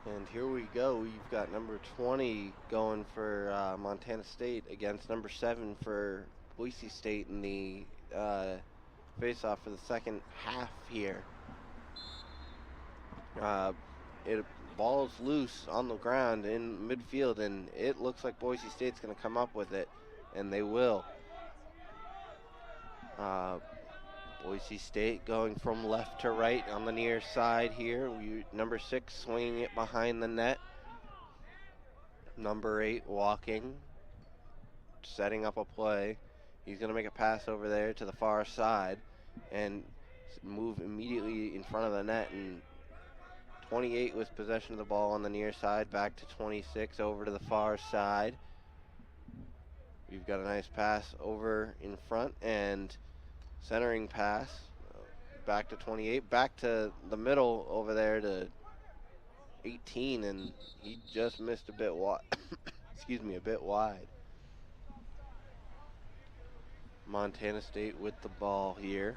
And here we go. We've got number 20 going for Montana State against number 7 for Boise State in the face-off for the second half here. It ball's loose on the ground in midfield, and it looks like Boise State's going to come up with it, and they will. Boise State going from left to right on the near side here. Number 6 swinging it behind the net. Number 8 walking, setting up a play. He's going to make a pass over there to the far side and move immediately in front of the net. And 28 with possession of the ball on the near side, back to 26 over to the far side. We've got a nice pass over in front and centering pass back to 28, back to the middle over there to 18, and he just missed a bit wide. Excuse me, a bit wide. Montana State with the ball here.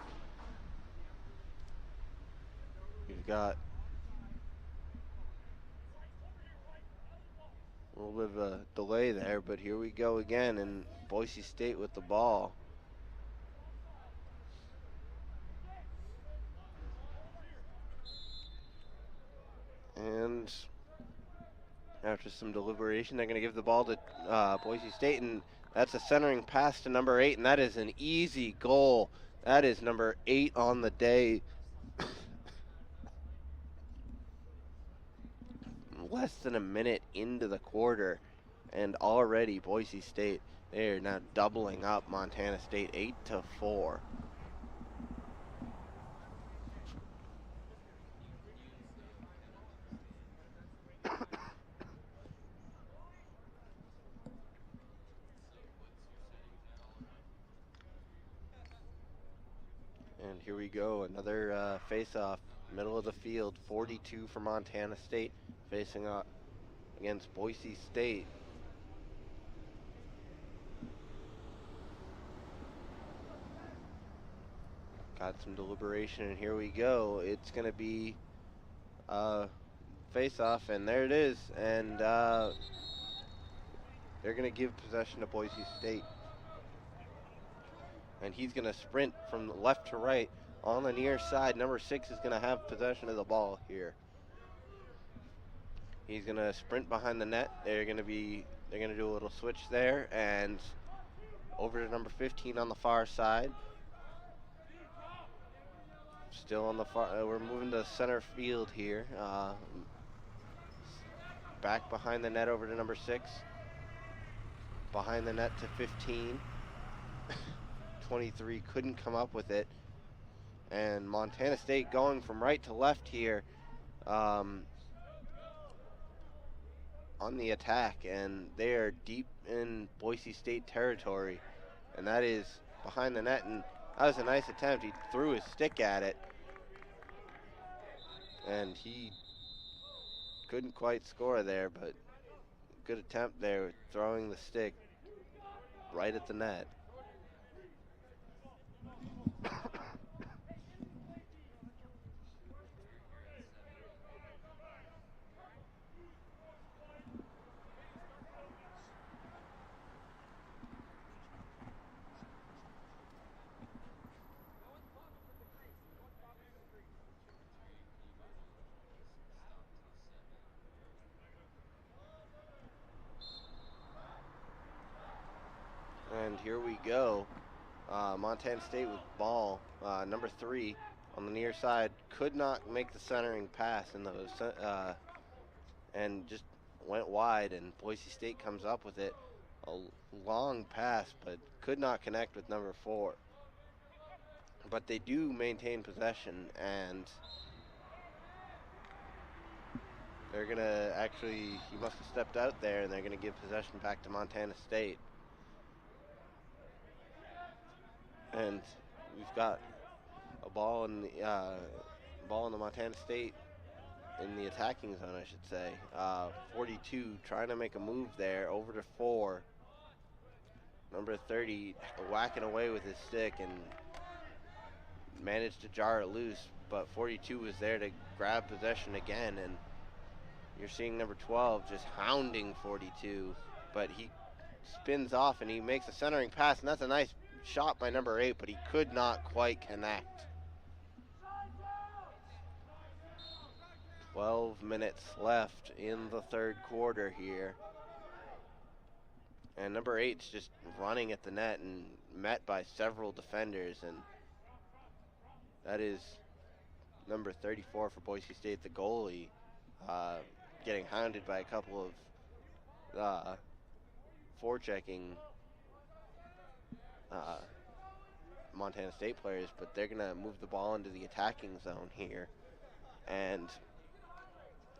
We've got a little bit of a delay there, but here we go again, and Boise State with the ball. And after some deliberation, they're going to give the ball to Boise State, and that's a centering pass to number 8, and that is an easy goal. That is number 8 on the day. Less than a minute into the quarter, and already Boise State, they are now doubling up Montana State 8-4. And here we go, another face-off, middle of the field, 42 for Montana State, facing up against Boise State. Got some deliberation, and here we go. It's going to be face-off, and there it is, and they're going to give possession to Boise State. And he's going to sprint from left to right on the near side. Number 6 is going to have possession of the ball here. He's going to sprint behind the net. They're going to do a little switch there, and over to number 15 on the far side. Still on the far, we're moving to center field here. Back behind the net over to number 6. Behind the net to 15. 23 couldn't come up with it. And Montana State going from right to left here on the attack, and they are deep in Boise State territory, and that is behind the net, and that was a nice attempt. He threw his stick at it, and he couldn't quite score there, but good attempt there, throwing the stick right at the net. And here we go. Montana State with ball. Number 3 on the near side could not make the centering pass in the and just went wide, and Boise State comes up with it. A long pass, but could not connect with number 4. But they do maintain possession, and they're going to actually, he must have stepped out there, and they're going to give possession back to Montana State. And we've got a ball in the Montana State in the attacking zone, I should say. 42 trying to make a move there over to 4. Number 30 whacking away with his stick and managed to jar it loose, but 42 was there to grab possession again, and you're seeing number 12 just hounding 42, but he spins off and he makes a centering pass, and that's a nice shot by number 8, but he could not quite connect. 12 minutes left in the third quarter here. And number 8's just running at the net and met by several defenders, and that is number 34 for Boise State, the goalie, getting hounded by a couple of forechecking Montana State players, but they're going to move the ball into the attacking zone here. And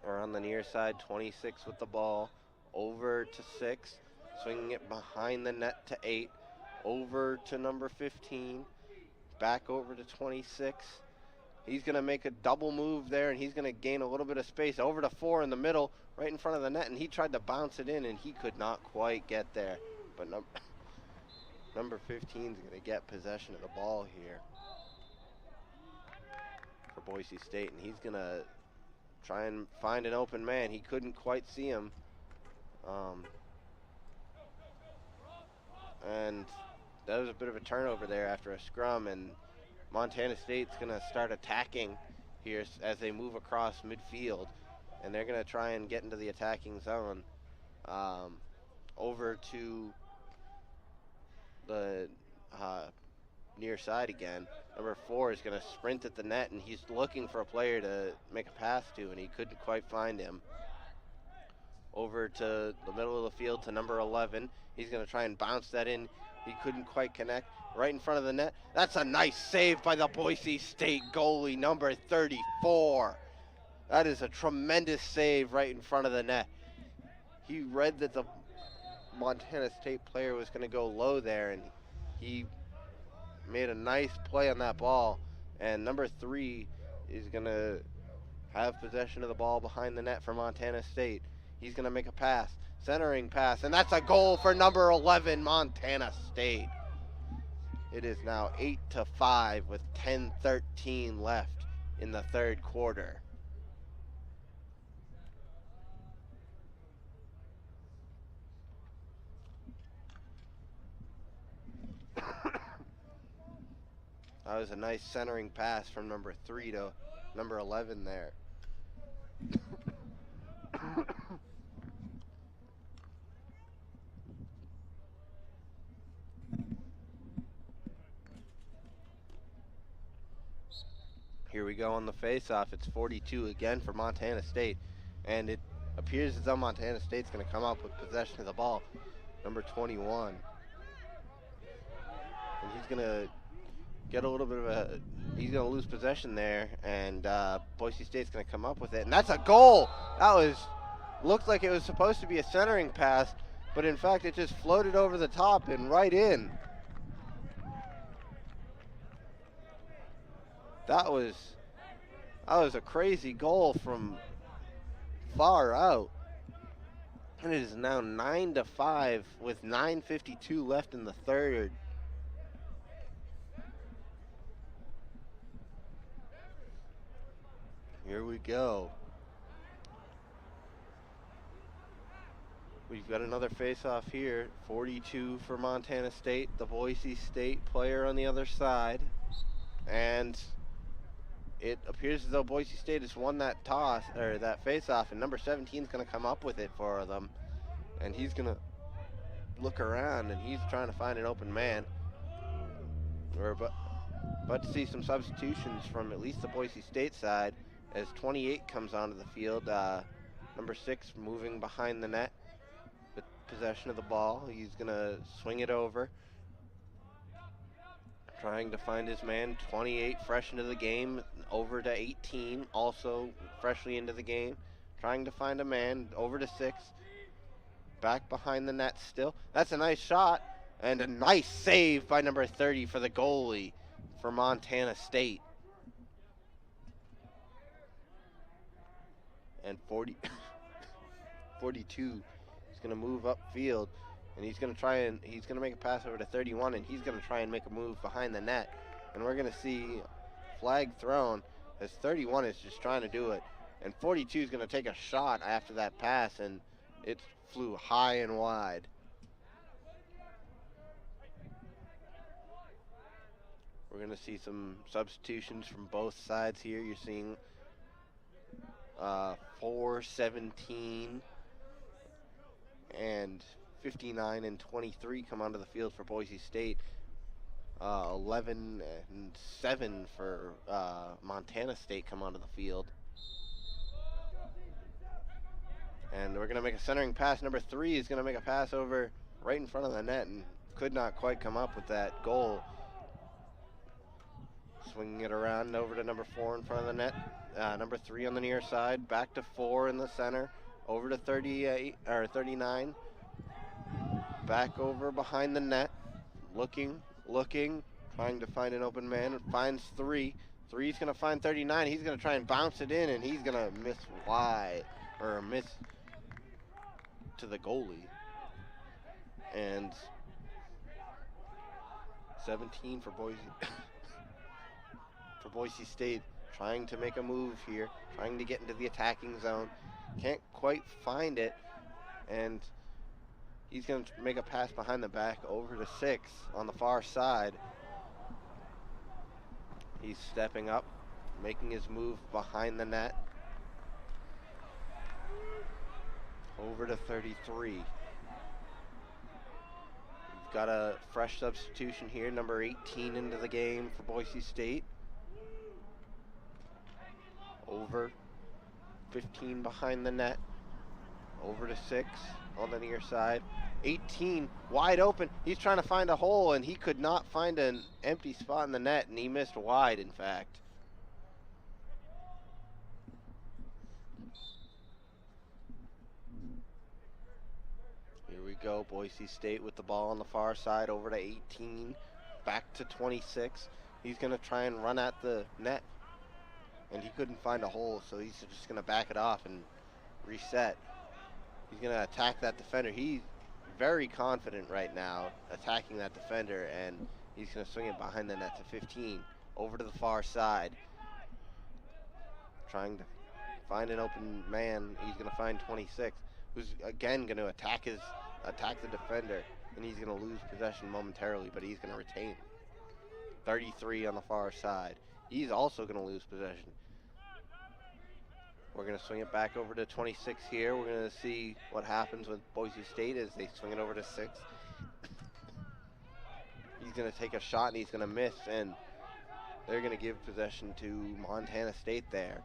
we're on the near side, 26 with the ball, over to 6, swinging it behind the net to 8, over to number 15, back over to 26. He's going to make a double move there, and he's going to gain a little bit of space over to 4 in the middle, right in front of the net, and he tried to bounce it in, and he could not quite get there. But number 15 is going to get possession of the ball here for Boise State, and he's going to try and find an open man. He couldn't quite see him. And that was a bit of a turnover there after a scrum, and Montana State's going to start attacking here as they move across midfield, and they're going to try and get into the attacking zone. Over to the near side again. Number 4 is going to sprint at the net, and he's looking for a player to make a pass to, and he couldn't quite find him. Over to the middle of the field to number 11. He's going to try and bounce that in. He couldn't quite connect. Right in front of the net. That's a nice save by the Boise State goalie, number 34. That is a tremendous save right in front of the net. He read that the Montana State player was going to go low there, and he made a nice play on that ball. And number 3 is going to have possession of the ball behind the net for Montana State. He's going to make a pass, centering pass, and that's a goal for number 11, Montana State. It is now 8-5 with 10:13 left in the third quarter. That was a nice centering pass from number 3 to number 11 there. Here we go on the face-off. It's 42 again for Montana State, and it appears as though Montana State's going to come up with possession of the ball. Number 21. And he's going to get a little bit of he's going to lose possession there, and Boise State's going to come up with it, and that's a goal! That looked like it was supposed to be a centering pass, but in fact it just floated over the top and right in. That was a crazy goal from far out. And it is now 9-5 with 9:52 left in the third. Here we go. We've got another face-off here. 42 for Montana State, the Boise State player on the other side. And it appears as though Boise State has won that toss, or that face-off, and number 17 is going to come up with it for them. And he's going to look around, and he's trying to find an open man. We're about to see some substitutions from at least the Boise State side as 28 comes onto the field. Number 6 moving behind the net with possession of the ball. He's going to swing it over, trying to find his man. 28 fresh into the game, over to 18, also freshly into the game, trying to find a man. Over to 6, back behind the net still. That's a nice shot, and a nice save by number 30 for the goalie for Montana State. And 42 is going to move upfield, and he's going to make a pass over to 31, and he's going to try and make a move behind the net. And we're going to see flag thrown as 31 is just trying to do it And 42 is going to take a shot after that pass, and it flew high and wide. We're going to see some substitutions from both sides here. You're seeing 4-17 and 59 and 23 come onto the field for Boise State. 11 and 7 for Montana State come onto the field. And we're going to make a centering pass. Number 3 is going to make a pass over right in front of the net and could not quite come up with that goal. Swinging it around over to number 4 in front of the net. Number 3 on the near side. Back to 4 in the center. Over to 38 or 39. Back over behind the net. Looking, trying to find an open man. Finds 3. 3's going to find 39. He's going to try and bounce it in, and he's going to miss wide, or miss to the goalie. And 17 for Boise. For Boise State, trying to make a move here, trying to get into the attacking zone. Can't quite find it, and he's going to make a pass behind the back over to 6 on the far side. He's stepping up, making his move behind the net. Over to 33. We've got a fresh substitution here, number 18 into the game for Boise State. Over 15 behind the net. Over to 6 on the near side. 18 wide open. He's trying to find a hole, and he could not find an empty spot in the net, and he missed wide, in fact. Here we go. Boise State with the ball on the far side. Over to 18. Back to 26. He's going to try and run at the net, and he couldn't find a hole, so he's just going to back it off and reset. He's going to attack that defender. He's very confident right now attacking that defender, and he's going to swing it behind the net to 15. Over to the far side. Trying to find an open man. He's going to find 26, who's again going to attack the defender, and he's going to lose possession momentarily, but he's going to retain. 33 on the far side. He's also going to lose possession. We're going to swing it back over to 26 here. We're going to see what happens with Boise State as they swing it over to 6. He's going to take a shot, and he's going to miss, and they're going to give possession to Montana State there.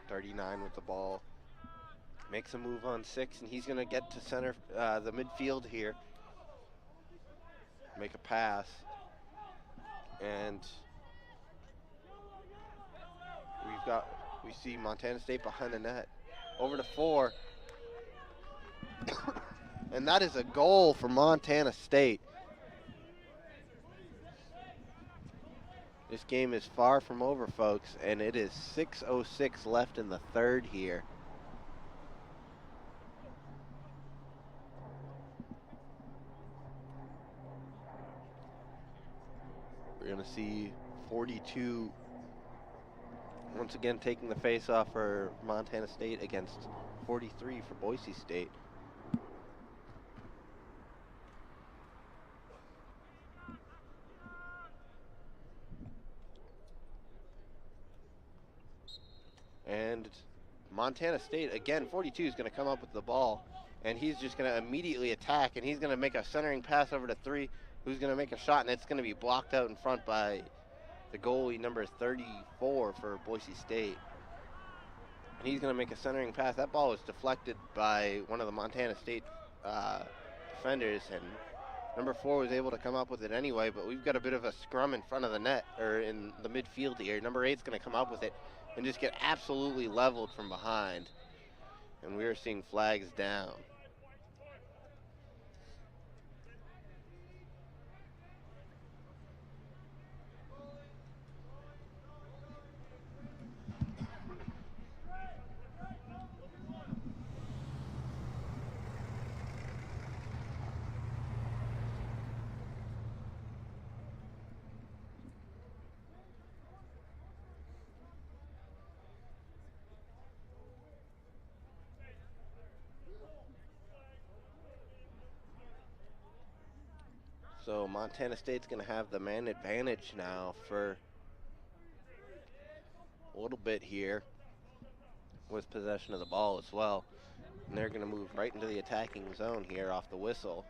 .39 with the ball. Makes a move on 6, and he's going to get to center, the midfield here. Make a pass. And we see Montana State behind the net. Over to 4. And that is a goal for Montana State. This game is far from over, folks, and it is 6:06 left in the third here. We're going to see 42 once again taking the face-off for Montana State against 43 for Boise State. And Montana State, again, 42 is going to come up with the ball, and he's just going to immediately attack, and he's going to make a centering pass over to 3, who's going to make a shot, and it's going to be blocked out in front by the goalie, number 34 for Boise State. And he's going to make a centering pass. That ball was deflected by one of the Montana State defenders, and number 4 was able to come up with it anyway, but we've got a bit of a scrum in front of the net, or in the midfield here. Number 8 is going to come up with it and just get absolutely leveled from behind. And we are seeing flags down. So Montana State's going to have the man advantage now for a little bit here with possession of the ball as well. And they're going to move right into the attacking zone here off the whistle.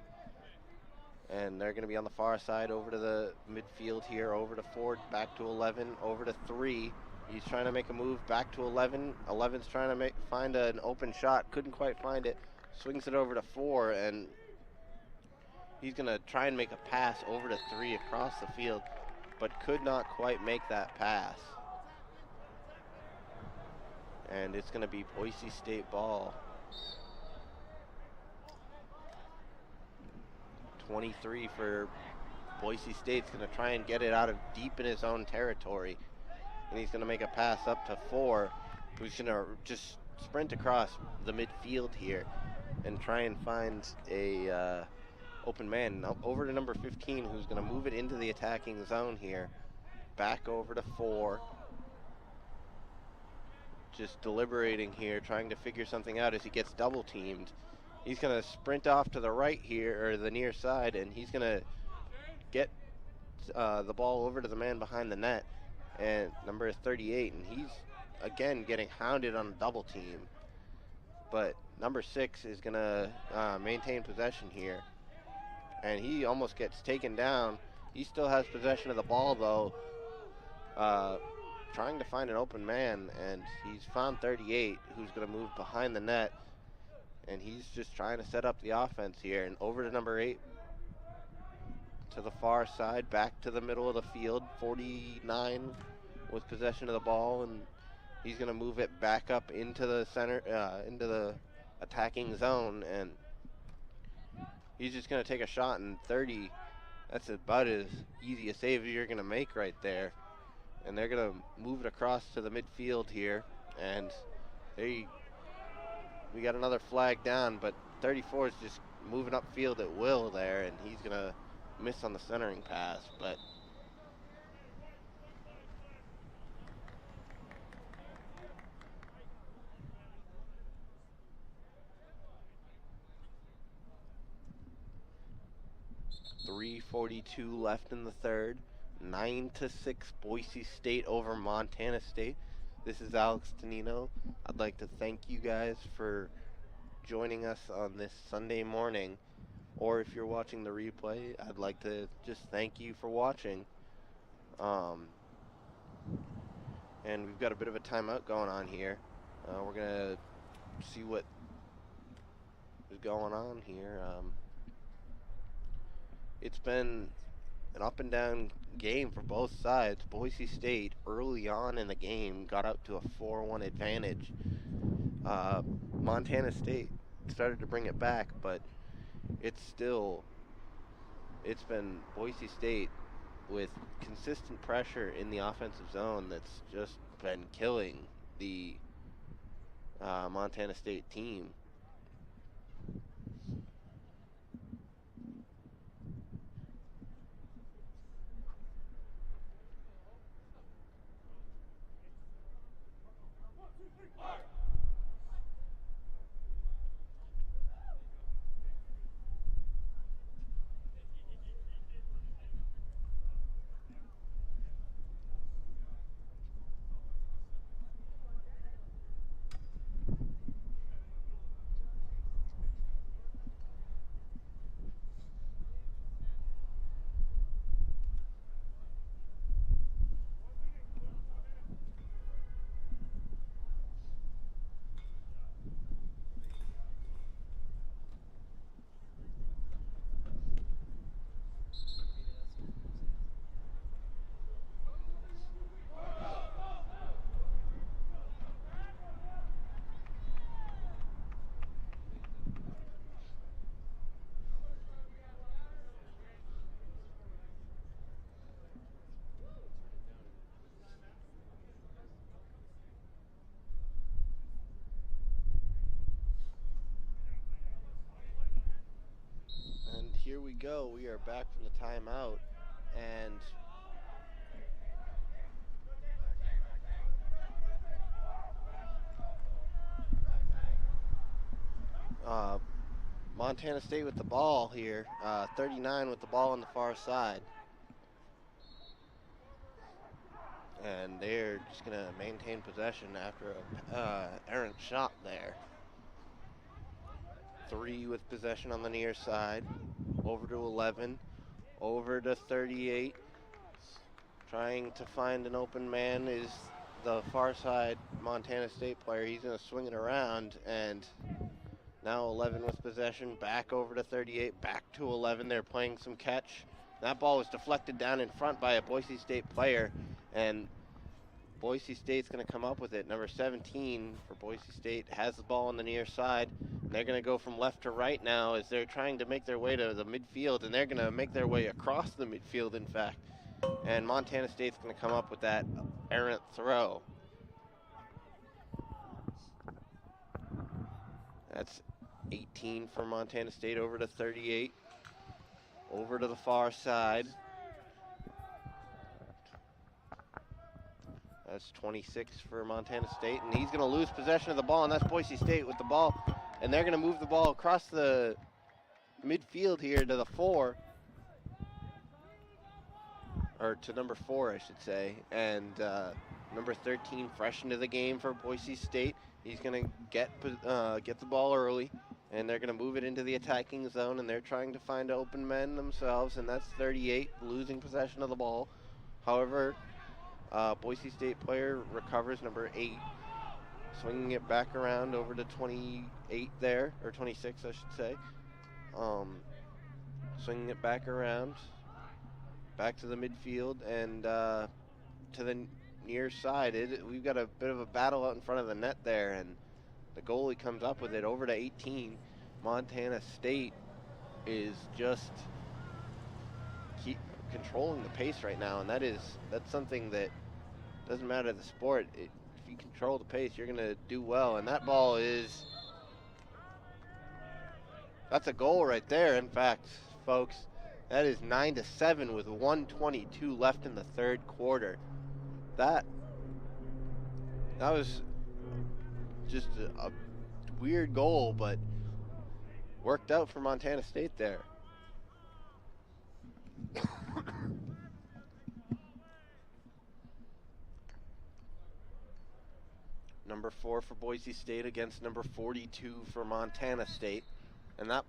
And they're going to be on the far side over to the midfield here, over to 4, back to 11, over to 3. He's trying to make a move back to 11. 11's trying to find an open shot. Couldn't quite find it. Swings it over to 4, and he's going to try and make a pass over to 3 across the field, but could not quite make that pass. And it's going to be Boise State ball. 23 for Boise State's going to try and get it out of deep in his own territory. And he's going to make a pass up to 4, who's going to just sprint across the midfield here and try and find a open man. Now over to number 15, who's going to move it into the attacking zone here. Back over to 4. Just deliberating here, trying to figure something out as he gets double teamed. He's going to sprint off to the right here, or the near side, and he's going to get the ball over to the man behind the net, and number 38, and he's again getting hounded on a double team. But number 6 is going to maintain possession here, and he almost gets taken down. He still has possession of the ball, though, trying to find an open man, and he's found 38, who's going to move behind the net, and he's just trying to set up the offense here. And over to number 8, to the far side, back to the middle of the field. 49 with possession of the ball, and he's going to move it back up into the center, into the attacking zone, and he's just going to take a shot. And 30, that's about as easy a save as you're going to make right there. And they're going to move it across to the midfield here, and we got another flag down, but 34 is just moving upfield at will there, and he's going to miss on the centering pass. But .342 left in the third. 9-6 Boise State over Montana State. This is Alex Tonino. I'd like to thank you guys for joining us on this Sunday morning, or if you're watching the replay, I'd like to just thank you for watching. And we've got a bit of a timeout going on here. We're gonna see what is going on here. It's been an up and down game for both sides. Boise State early on in the game got out to a 4-1 advantage. Montana State started to bring it back, but it's been Boise State with consistent pressure in the offensive zone that's just been killing the Montana State team. Here we go. We are back from the timeout, and Montana State with the ball here. 39 with the ball on the far side. And they're just going to maintain possession after a errant shot there. 3 with possession on the near side. Over to 11. Over to 38. Trying to find an open man is the far side Montana State player. He's going to swing it around, and now 11 with possession. Back over to 38. Back to 11. They're playing some catch. That ball was deflected down in front by a Boise State player, and Boise State's going to come up with it. Number 17 for Boise State has the ball on the near side. They're going to go from left to right now as they're trying to make their way to the midfield, and they're going to make their way across the midfield, in fact. And Montana State's going to come up with that errant throw. That's 18 for Montana State over to 38. Over to the far side. That's 26 for Montana State, and he's going to lose possession of the ball, and that's Boise State with the ball. And they're going to move the ball across the midfield here to the 4. Or to number 4, I should say. And number 13 fresh into the game for Boise State. He's going to get the ball early, and they're going to move it into the attacking zone, and they're trying to find open men themselves, and that's 38 losing possession of the ball. However, Boise State player recovers, number 8, swinging it back around over to 28 there, or 26 I should say. Swinging it back around, back to the midfield, and to the near side. We've got a bit of a battle out in front of the net there, and the goalie comes up with it over to 18. Montana State is just keep controlling the pace right now, and that's something that doesn't matter the sport. If you control the pace, you're going to do well. And that ball that's a goal right there. In fact, folks, that is 9-7 with 1:22 left in the third quarter. That was just a weird goal, but worked out for Montana State there. Number 4 for Boise State against number 42 for Montana State. And that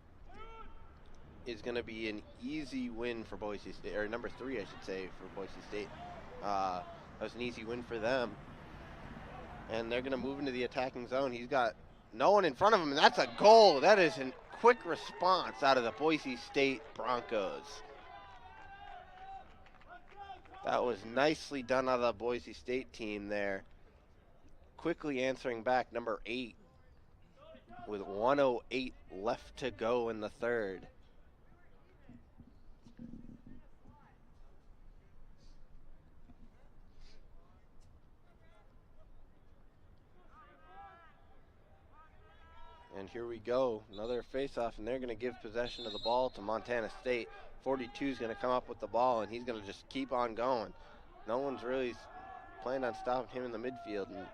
is going to be an easy win for Boise State, or number 3, I should say, for Boise State. That was an easy win for them. And they're going to move into the attacking zone. He's got no one in front of him, and that's a goal. That is a quick response out of the Boise State Broncos. That was nicely done out of the Boise State team there. Quickly answering back, number 8, with 1:08 left to go in the third. And here we go, another face-off, and they're going to give possession of the ball to Montana State. 42 is going to come up with the ball, and he's going to just keep on going. No one's really planning on stopping him in the midfield, and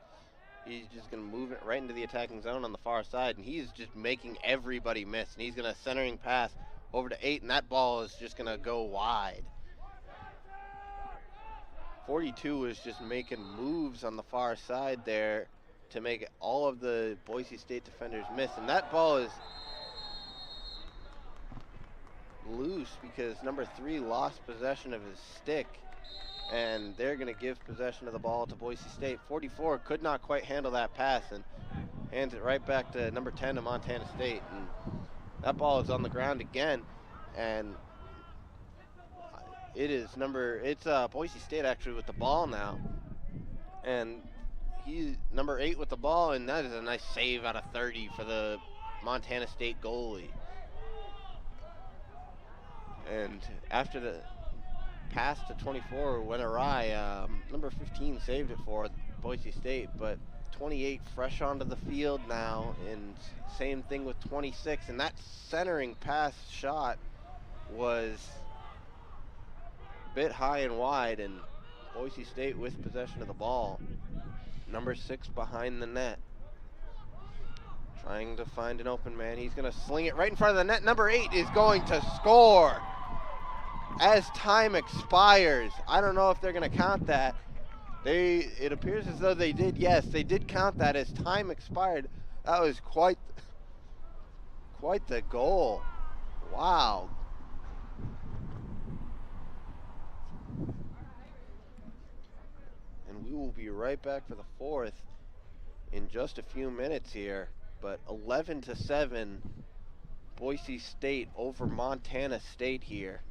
he's just going to move it right into the attacking zone on the far side, and he's just making everybody miss. And he's going to centering pass over to 8, and that ball is just going to go wide. 42 is just making moves on the far side there to make all of the Boise State defenders miss. And that ball is loose because number 3 lost possession of his stick. And they're going to give possession of the ball to Boise State. 44 could not quite handle that pass and hands it right back to number 10 of Montana State. And that ball is on the ground again. And it's Boise State actually with the ball now. And he's number 8 with the ball, and that is a nice save out of 30 for the Montana State goalie. And after the pass to 24 went awry, number 15 saved it for Boise State, but 28 fresh onto the field now, and same thing with 26. And that centering pass shot was a bit high and wide, and Boise State with possession of the ball. Number 6 behind the net, Trying to find an open man. He's going to sling it right in front of the net. Number 8 is going to score as time expires. I don't know if they're going to count that. It appears as though they did. Yes, they did count that as time expired. That was quite the goal. Wow. And we will be right back for the fourth in just a few minutes here. But 11-7, Boise State over Montana State here.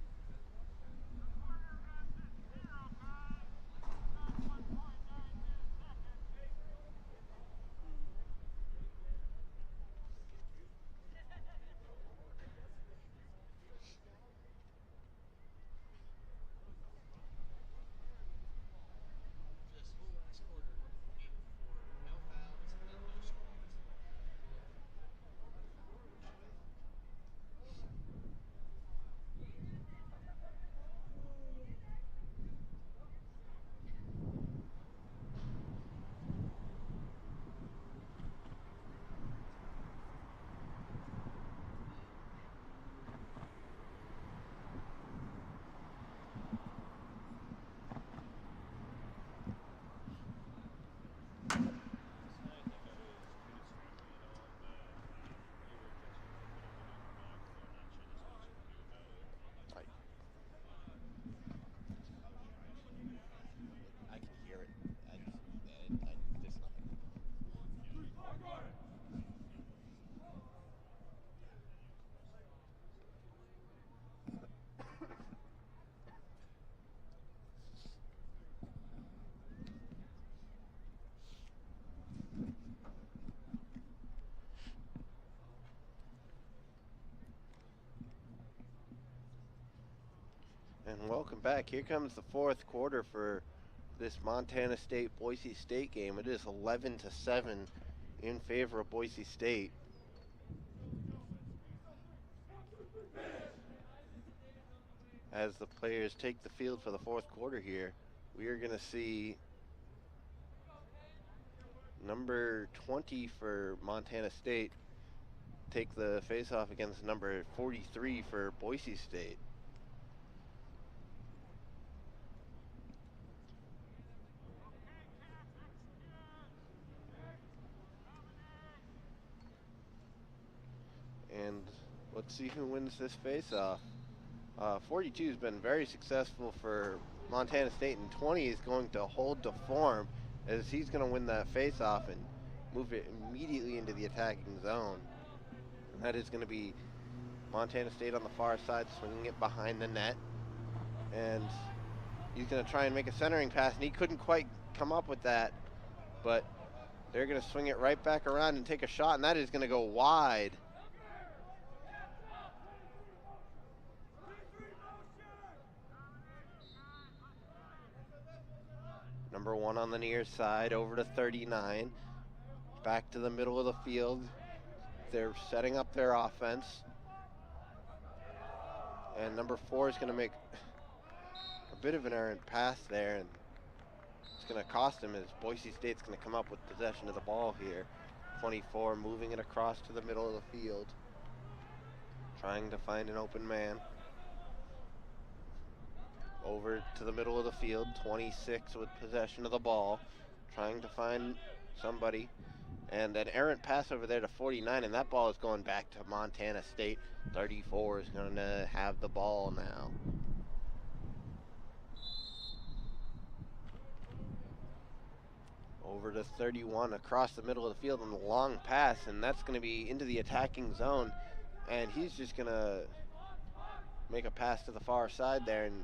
And welcome back. Here comes the fourth quarter for this Montana State-Boise State game. It is 11-7 in favor of Boise State. As the players take the field for the fourth quarter here, we are going to see number 20 for Montana State take the face-off against number 43 for Boise State. And let's see who wins this face-off. 42 has been very successful for Montana State, and 20 is going to hold to form as he's going to win that face-off and move it immediately into the attacking zone. And that is going to be Montana State on the far side, swinging it behind the net. And he's going to try and make a centering pass, and he couldn't quite come up with that. But they're going to swing it right back around and take a shot, and that is going to go wide. Number 1 on the near side, over to 39. Back to the middle of the field. They're setting up their offense. And number 4 is going to make a bit of an errant pass there, and it's going to cost him as Boise State's going to come up with possession of the ball here. 24 moving it across to the middle of the field, trying to find an open man. Over to the middle of the field, 26 with possession of the ball, trying to find somebody. And an errant pass over there to 49, and that ball is going back to Montana State. 34 is going to have the ball now. Over to 31 across the middle of the field on the long pass, and that's going to be into the attacking zone. And he's just going to make a pass to the far side there, and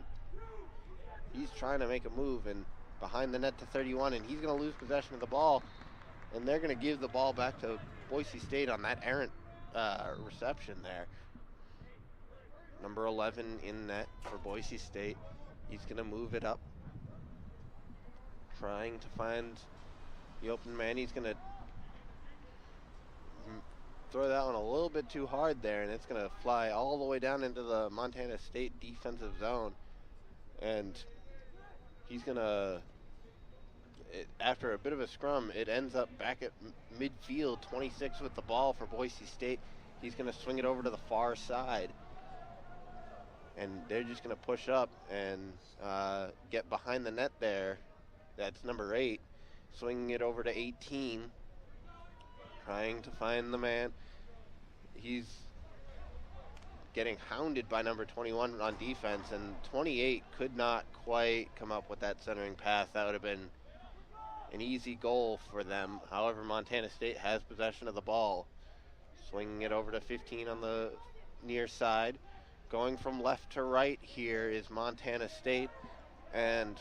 he's trying to make a move and behind the net to 31, and he's going to lose possession of the ball. And they're going to give the ball back to Boise State on that errant reception there. Number 11 in net for Boise State. He's going to move it up, trying to find the open man. He's going to throw that one a little bit too hard there, and it's going to fly all the way down into the Montana State defensive zone. And he's going to after a bit of a scrum, it ends up back at midfield, 26 with the ball for Boise State. He's going to swing it over to the far side. And they're just going to push up and get behind the net there. That's number 8. Swinging it over to 18. Trying to find the man. He's getting hounded by number 21 on defense, and 28 could not quite come up with that centering pass. That would have been an easy goal for them. However, Montana State has possession of the ball. Swinging it over to 15 on the near side. Going from left to right here is Montana State, and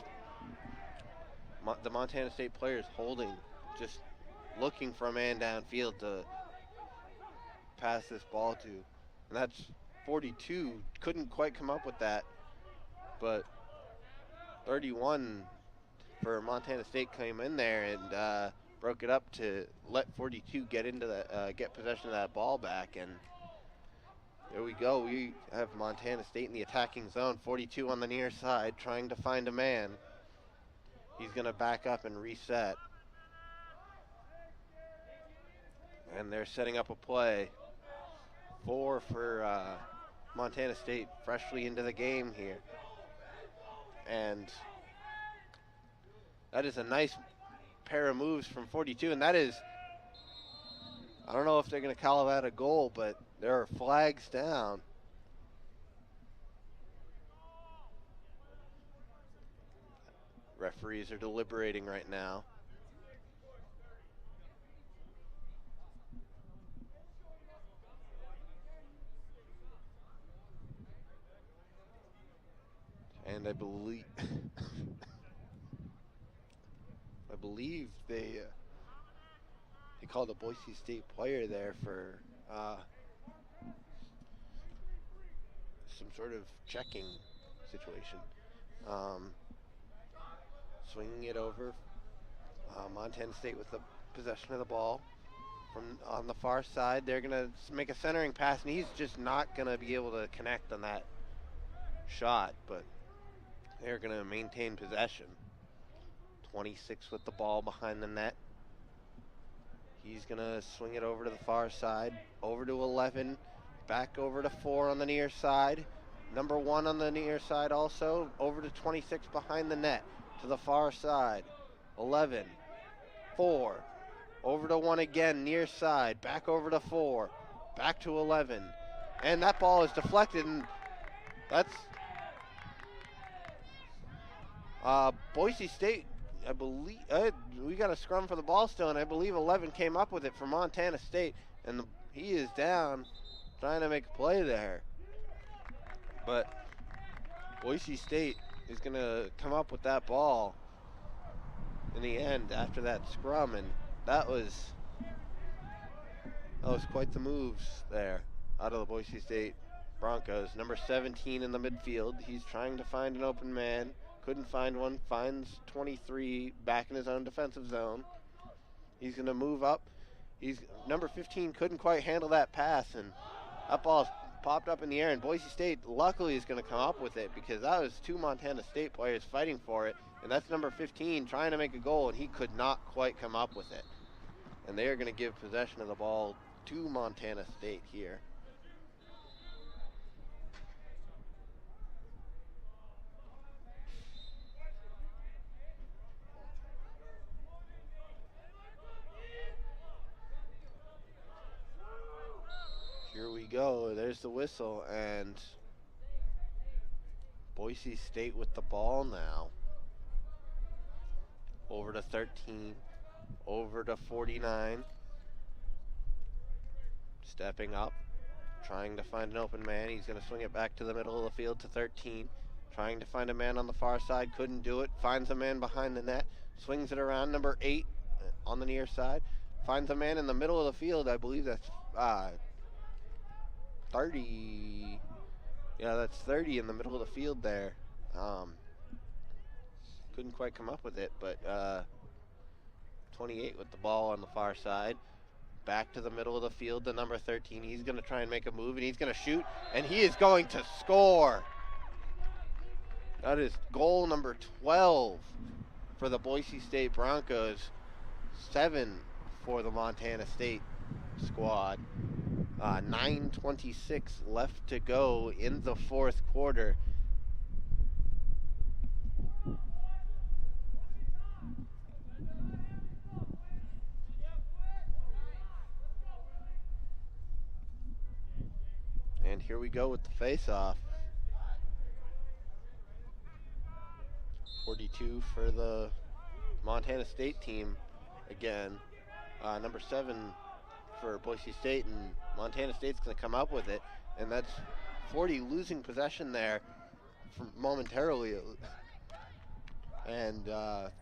the Montana State players holding, just looking for a man downfield to pass this ball to. And that's 42. Couldn't quite come up with that, but 31 for Montana State came in there and broke it up to let 42 get into get possession of that ball back. And there we go. We have Montana State in the attacking zone. 42 on the near side, trying to find a man. He's going to back up and reset. And they're setting up a play. 4 for Montana State, freshly into the game here. And that is a nice pair of moves from 42. And that is, I don't know if they're going to call that a goal, but there are flags down. Referees are deliberating right now. And I believe they called a Boise State player there for some sort of checking situation. Swinging it over. Montana State with the possession of the ball. From on the far side, they're going to make a centering pass, and he's just not going to be able to connect on that shot, but they're going to maintain possession. 26 with the ball behind the net. He's going to swing it over to the far side, over to 11, back over to 4 on the near side. Number 1 on the near side also, over to 26 behind the net, to the far side. 11, 4, over to 1 again, near side, back over to 4, back to 11. And that ball is deflected, and that's Boise State, I believe. We got a scrum for the ball still, and I believe 11 came up with it for Montana State, and he is down trying to make a play there. But Boise State is going to come up with that ball in the end after that scrum, and that was quite the moves there out of the Boise State Broncos. Number 17 in the midfield. He's trying to find an open man. Couldn't find one. Finds 23 back in his own defensive zone. He's going to move up. Number 15 couldn't quite handle that pass, and that ball popped up in the air, and Boise State luckily is going to come up with it, because that was 2 Montana State players fighting for it, and that's number 15 trying to make a goal, and he could not quite come up with it. And they are going to give possession of the ball to Montana State here. Here we go. There's the whistle, and Boise State with the ball now. Over to 13, over to 49. Stepping up, trying to find an open man. He's going to swing it back to the middle of the field to 13. Trying to find a man on the far side, couldn't do it. Finds a man behind the net, swings it around. Number 8 on the near side. Finds a man in the middle of the field. I believe that's 30. Yeah, that's 30 in the middle of the field there. Couldn't quite come up with it, but 28 with the ball on the far side. Back to the middle of the field to number 13. He's going to try and make a move, and he's going to shoot, and he is going to score. That is goal number 12 for the Boise State Broncos, 7 for the Montana State squad. 9:26 left to go in the fourth quarter. And here we go with the face-off. 42 for the Montana State team again. Number 7 for Boise State, and Montana State's going to come up with it. And that's 40 losing possession there momentarily. And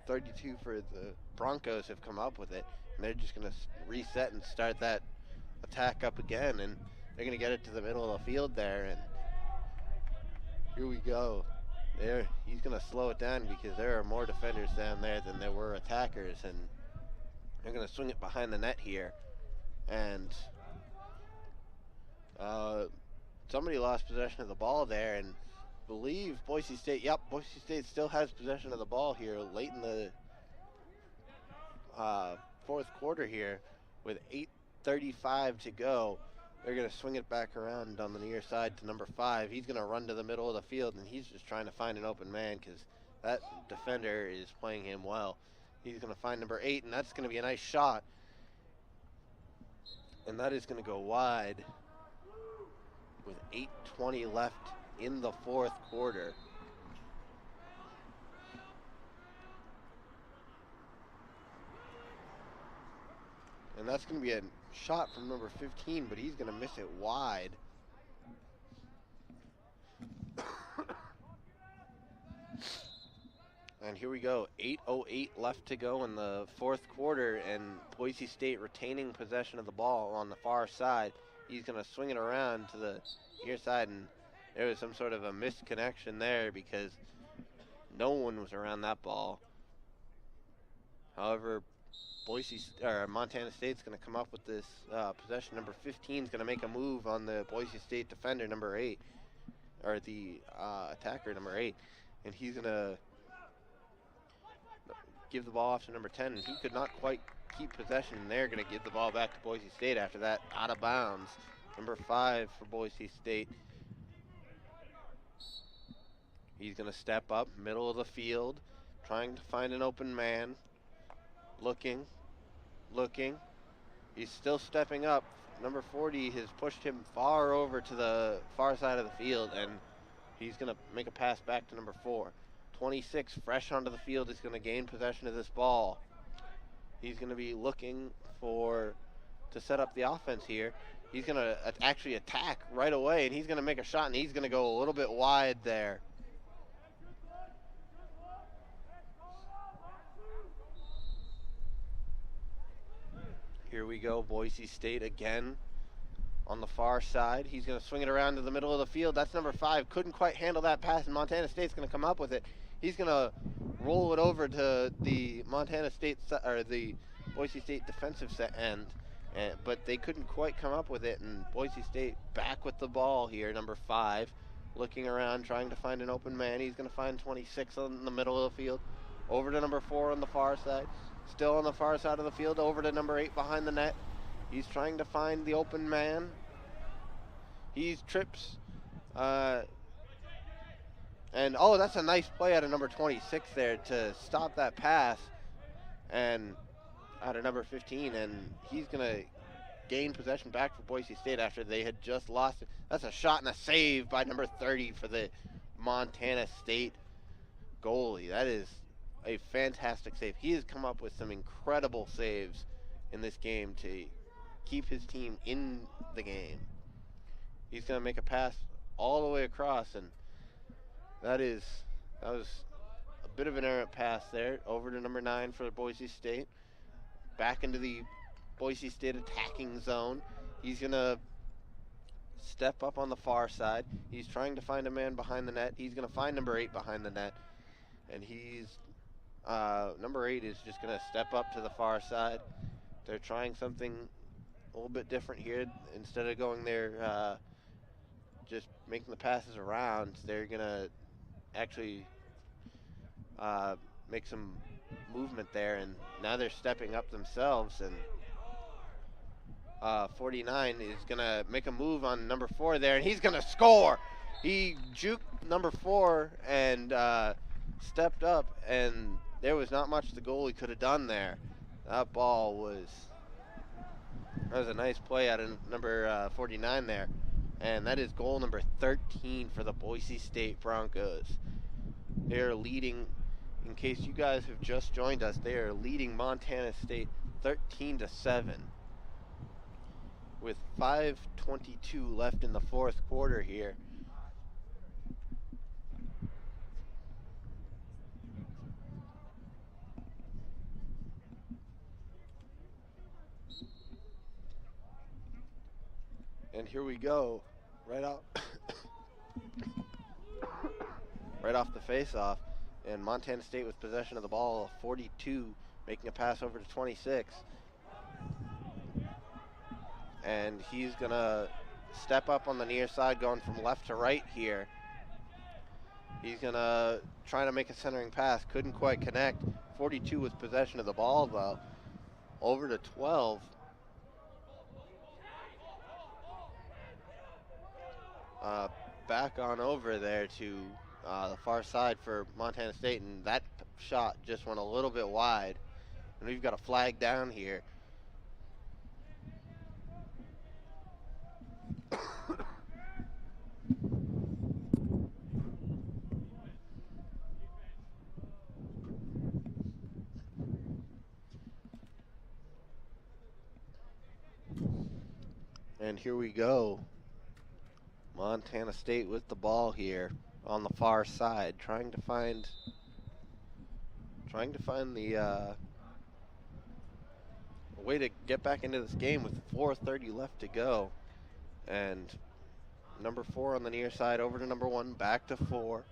32 for the Broncos have come up with it. And they're just going to reset and start that attack up again. And they're going to get it to the middle of the field there. And here we go. He's going to slow it down because there are more defenders down there than there were attackers. And they're going to swing it behind the net here. And somebody lost possession of the ball there, and believe Boise State, Boise State still has possession of the ball here late in the fourth quarter here with 8:35 to go. They're going to swing it back around on the near side to number 5. He's going to run to the middle of the field, and he's just trying to find an open man because that defender is playing him well. He's going to find number 8, and that's going to be a nice shot. And that is going to go wide with 8:20 left in the fourth quarter. And that's going to be a shot from number 15, but he's going to miss it wide. And here we go, 8:08 left to go in the fourth quarter, and Boise State retaining possession of the ball on the far side. He's going to swing it around to the near side, and there was some sort of a misconnection there because no one was around that ball. However, Montana State's going to come up with this possession. Number 15 is going to make a move on the Boise State defender, number 8, or the attacker, number 8, and he's going to give the ball off to number 10, and he could not quite keep possession, and they're going to give the ball back to Boise State after that, out of bounds. Number 5 for Boise State. He's going to step up, middle of the field, trying to find an open man. Looking. He's still stepping up. Number 40 has pushed him far over to the far side of the field, and he's going to make a pass back to number 4. 26 fresh onto the field is going to gain possession of this ball. He's going to be looking to set up the offense here. He's going to actually attack right away, and he's going to make a shot, and he's going to go a little bit wide there. Here we go, Boise State again on the far side. He's going to swing it around to the middle of the field. That's number 5. Couldn't quite handle that pass, and Montana State's going to come up with it. He's going to roll it over to the Montana State, or the Boise State defensive end, but they couldn't quite come up with it, and Boise State back with the ball here, number 5, looking around, trying to find an open man. He's going to find 26 in the middle of the field, over to number 4 on the far side. Still on the far side of the field, over to number 8 behind the net. He's trying to find the open man. He trips. And, that's a nice play out of number 26 there to stop that pass. And out of number 15. And he's going to gain possession back for Boise State after they had just lost it. That's a shot and a save by number 30 for the Montana State goalie. That is a fantastic save. He has come up with some incredible saves in this game to keep his team in the game. He's going to make a pass all the way across, and that was a bit of an errant pass there. Over to number 9 for Boise State. Back into the Boise State attacking zone. He's going to step up on the far side. He's trying to find a man behind the net. He's going to find number 8 behind the net, and number 8 is just going to step up to the far side. They're trying something a little bit different here. Instead of going there, just making the passes around, they're going to actually make some movement there, and now they're stepping up themselves, and 49 is going to make a move on number 4 there, and he's going to score. He juked number 4 and stepped up, and there was not much the goalie could have done there. That was a nice play out of number 49 there, and that is goal number 13 for the Boise State Broncos. They're leading, in case you guys have just joined us, they are leading Montana State 13-7. With 5:22 left in the fourth quarter here. And here we go, right off the face-off, and Montana State with possession of the ball, 42, making a pass over to 26. And he's gonna step up on the near side, going from left to right here. He's gonna try to make a centering pass, couldn't quite connect. 42 with possession of the ball though. Over to 12. Back on over there to the far side for Montana State, and that shot just went a little bit wide. And we've got a flag down here. And here we go. Montana State with the ball here on the far side, trying to find the way to get back into this game with 4:30 left to go. And number 4 on the near side over to number 1, back to 4.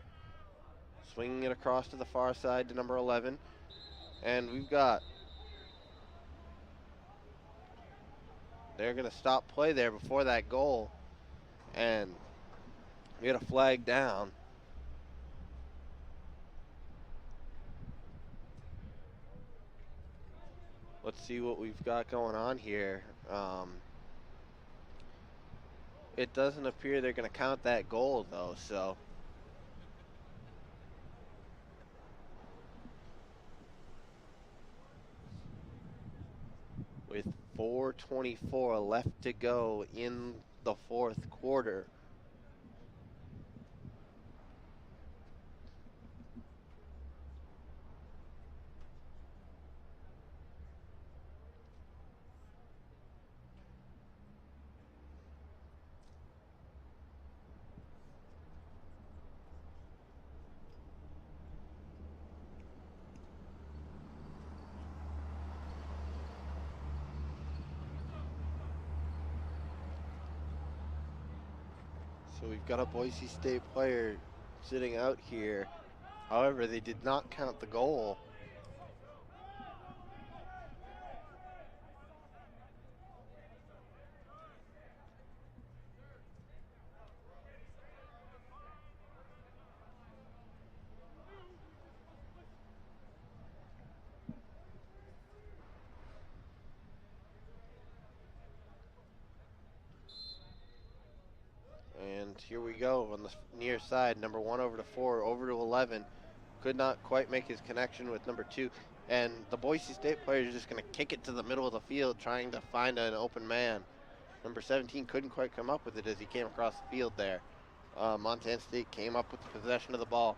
Swinging it across to the far side to number 11. And they're going to stop play there before that goal. And we had a flag down. Let's see what we've got going on here. It doesn't appear they're going to count that goal, though, so. With 4:24 left to go in the fourth quarter. So we've got a Boise State player sitting out here. However, they did not count the goal. And here we go on the near side. Number 1 over to 4, over to 11. Could not quite make his connection with number 2. And the Boise State player is just going to kick it to the middle of the field, trying to find an open man. Number 17 couldn't quite come up with it as he came across the field there. Montana State came up with possession of the ball,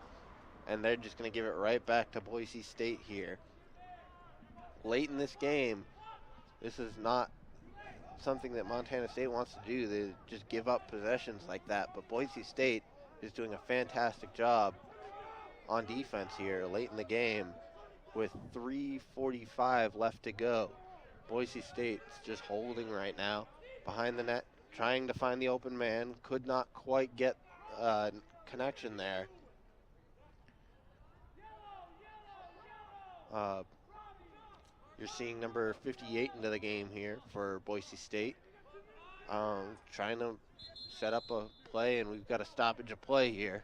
and they're just going to give it right back to Boise State here. Late in this game, this is not something that Montana State wants to do. They just give up possessions like that. But Boise State is doing a fantastic job on defense here late in the game with 3:45 left to go. Boise State's just holding right now behind the net, trying to find the open man. Could not quite get a connection there. You're seeing number 58 into the game here for Boise State. Trying to set up a play, and we've got a stoppage of play here.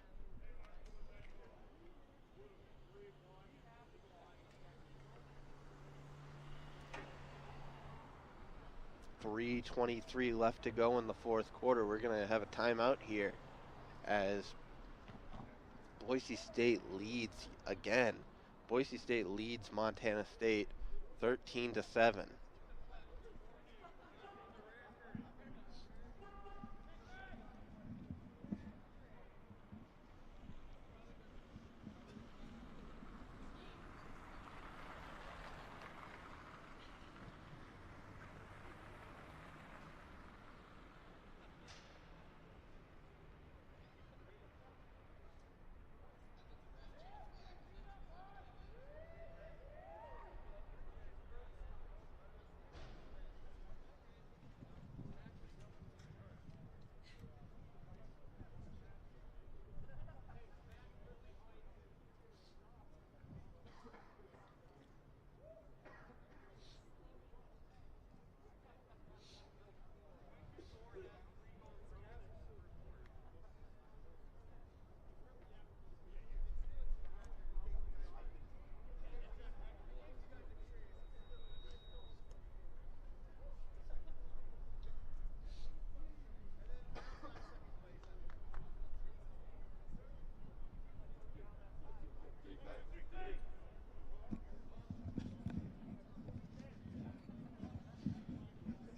3:23 left to go in the fourth quarter. We're going to have a timeout here as Boise State leads again. Boise State leads Montana State 13-7.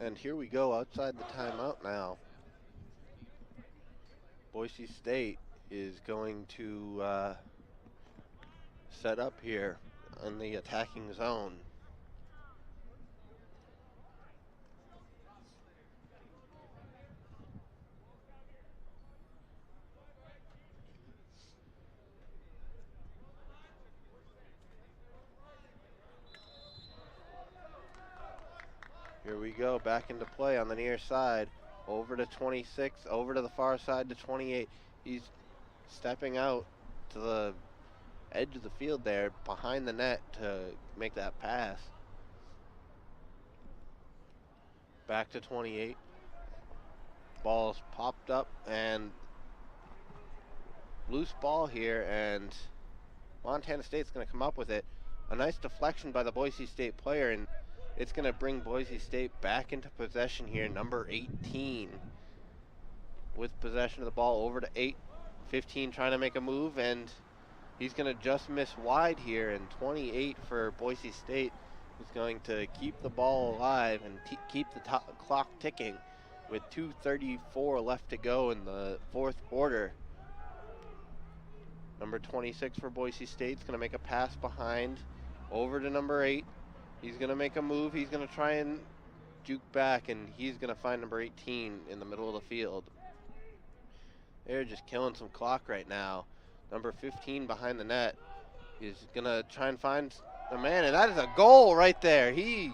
And here we go outside the timeout now. Boise State is going to set up here in the attacking zone. Here we go, back into play on the near side. Over to 26, over to the far side to 28. He's stepping out to the edge of the field there, behind the net to make that pass. Back to 28. Ball's popped up and loose ball here, and Montana State's going to come up with it. A nice deflection by the Boise State player, and it's going to bring Boise State back into possession here. Number 18 with possession of the ball over to 8. 15 trying to make a move, and he's going to just miss wide here, and 28 for Boise State is going to keep the ball alive and keep the clock ticking with 2:34 left to go in the fourth quarter. Number 26 for Boise State is going to make a pass behind over to number 8. He's going to make a move. He's going to try and juke back, and he's going to find number 18 in the middle of the field. They're just killing some clock right now. Number 15 behind the net is going to try and find a man, and that is a goal right there. He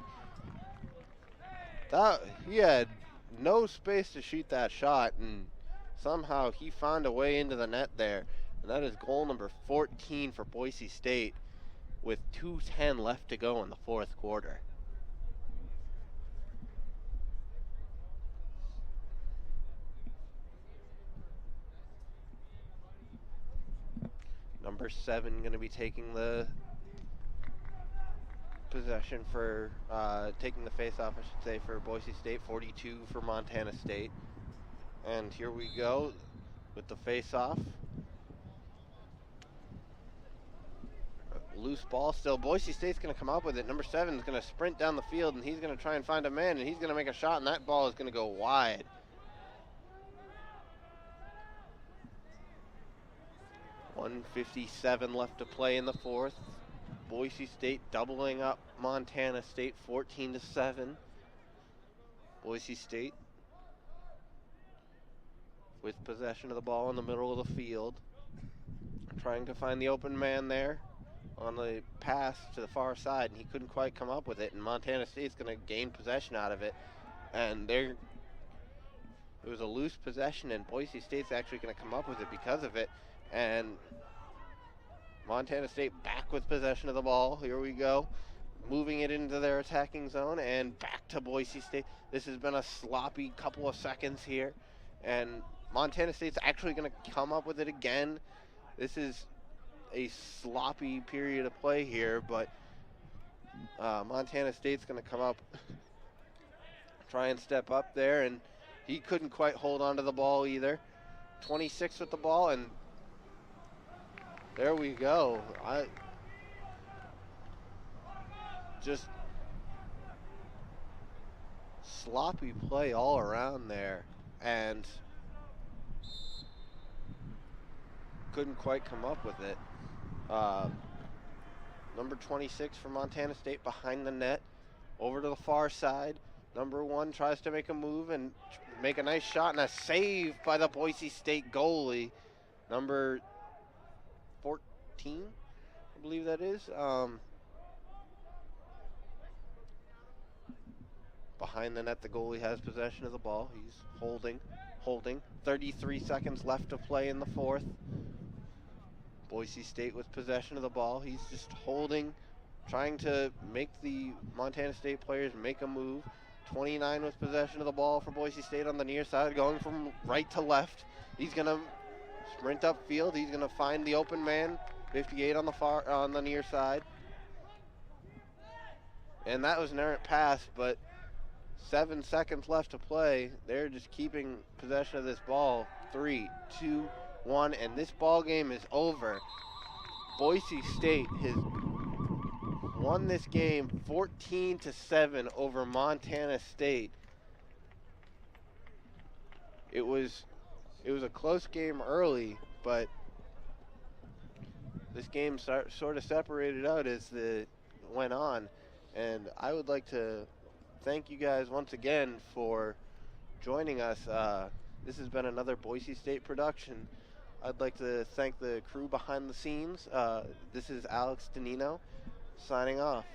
had no space to shoot that shot, and somehow he found a way into the net there. And that is goal number 14 for Boise State with 2:10 left to go in the fourth quarter. Number 7 going to be taking the possession for, taking the face-off, I should say, for Boise State. 42 for Montana State. And here we go with the face-off. Loose ball still. Boise State's going to come up with it. Number 7 is going to sprint down the field, and he's going to try and find a man, and he's going to make a shot, and that ball is going to go wide. .157 left to play in the fourth. Boise State doubling up Montana State 14-7. Boise State with possession of the ball in the middle of the field, trying to find the open man there on the pass to the far side, and he couldn't quite come up with it, and Montana State's going to gain possession out of it. And it was a loose possession, and Boise State's actually going to come up with it because of it. And Montana State back with possession of the ball. Here we go. Moving it into their attacking zone, and back to Boise State. This has been a sloppy couple of seconds here, and Montana State's actually going to come up with it again. This is a sloppy period of play here, but Montana State's going to come up try and step up there, and he couldn't quite hold on to the ball either. 26 with the ball, and there we go. Just sloppy play all around there, and couldn't quite come up with it. Number 26 for Montana State behind the net, over to the far side. Number 1 tries to make a move and make a nice shot, and a save by the Boise State goalie. Number 14, I believe that is. Behind the net, the goalie has possession of the ball. He's holding. 33 seconds left to play in the fourth. Boise State with possession of the ball. He's just holding, trying to make the Montana State players make a move. 29 with possession of the ball for Boise State on the near side, going from right to left. He's going to sprint upfield. He's going to find the open man. 58 on the near side. And that was an errant pass, but 7 seconds left to play. They're just keeping possession of this ball. 3, 2, 1, and this ball game is over. Boise State has won this game 14-7 over Montana State. It was a close game early, but this game sort of separated out as it went on. And I would like to thank you guys once again for joining us. This has been another Boise State production. I'd like to thank the crew behind the scenes. This is Alex Danino signing off.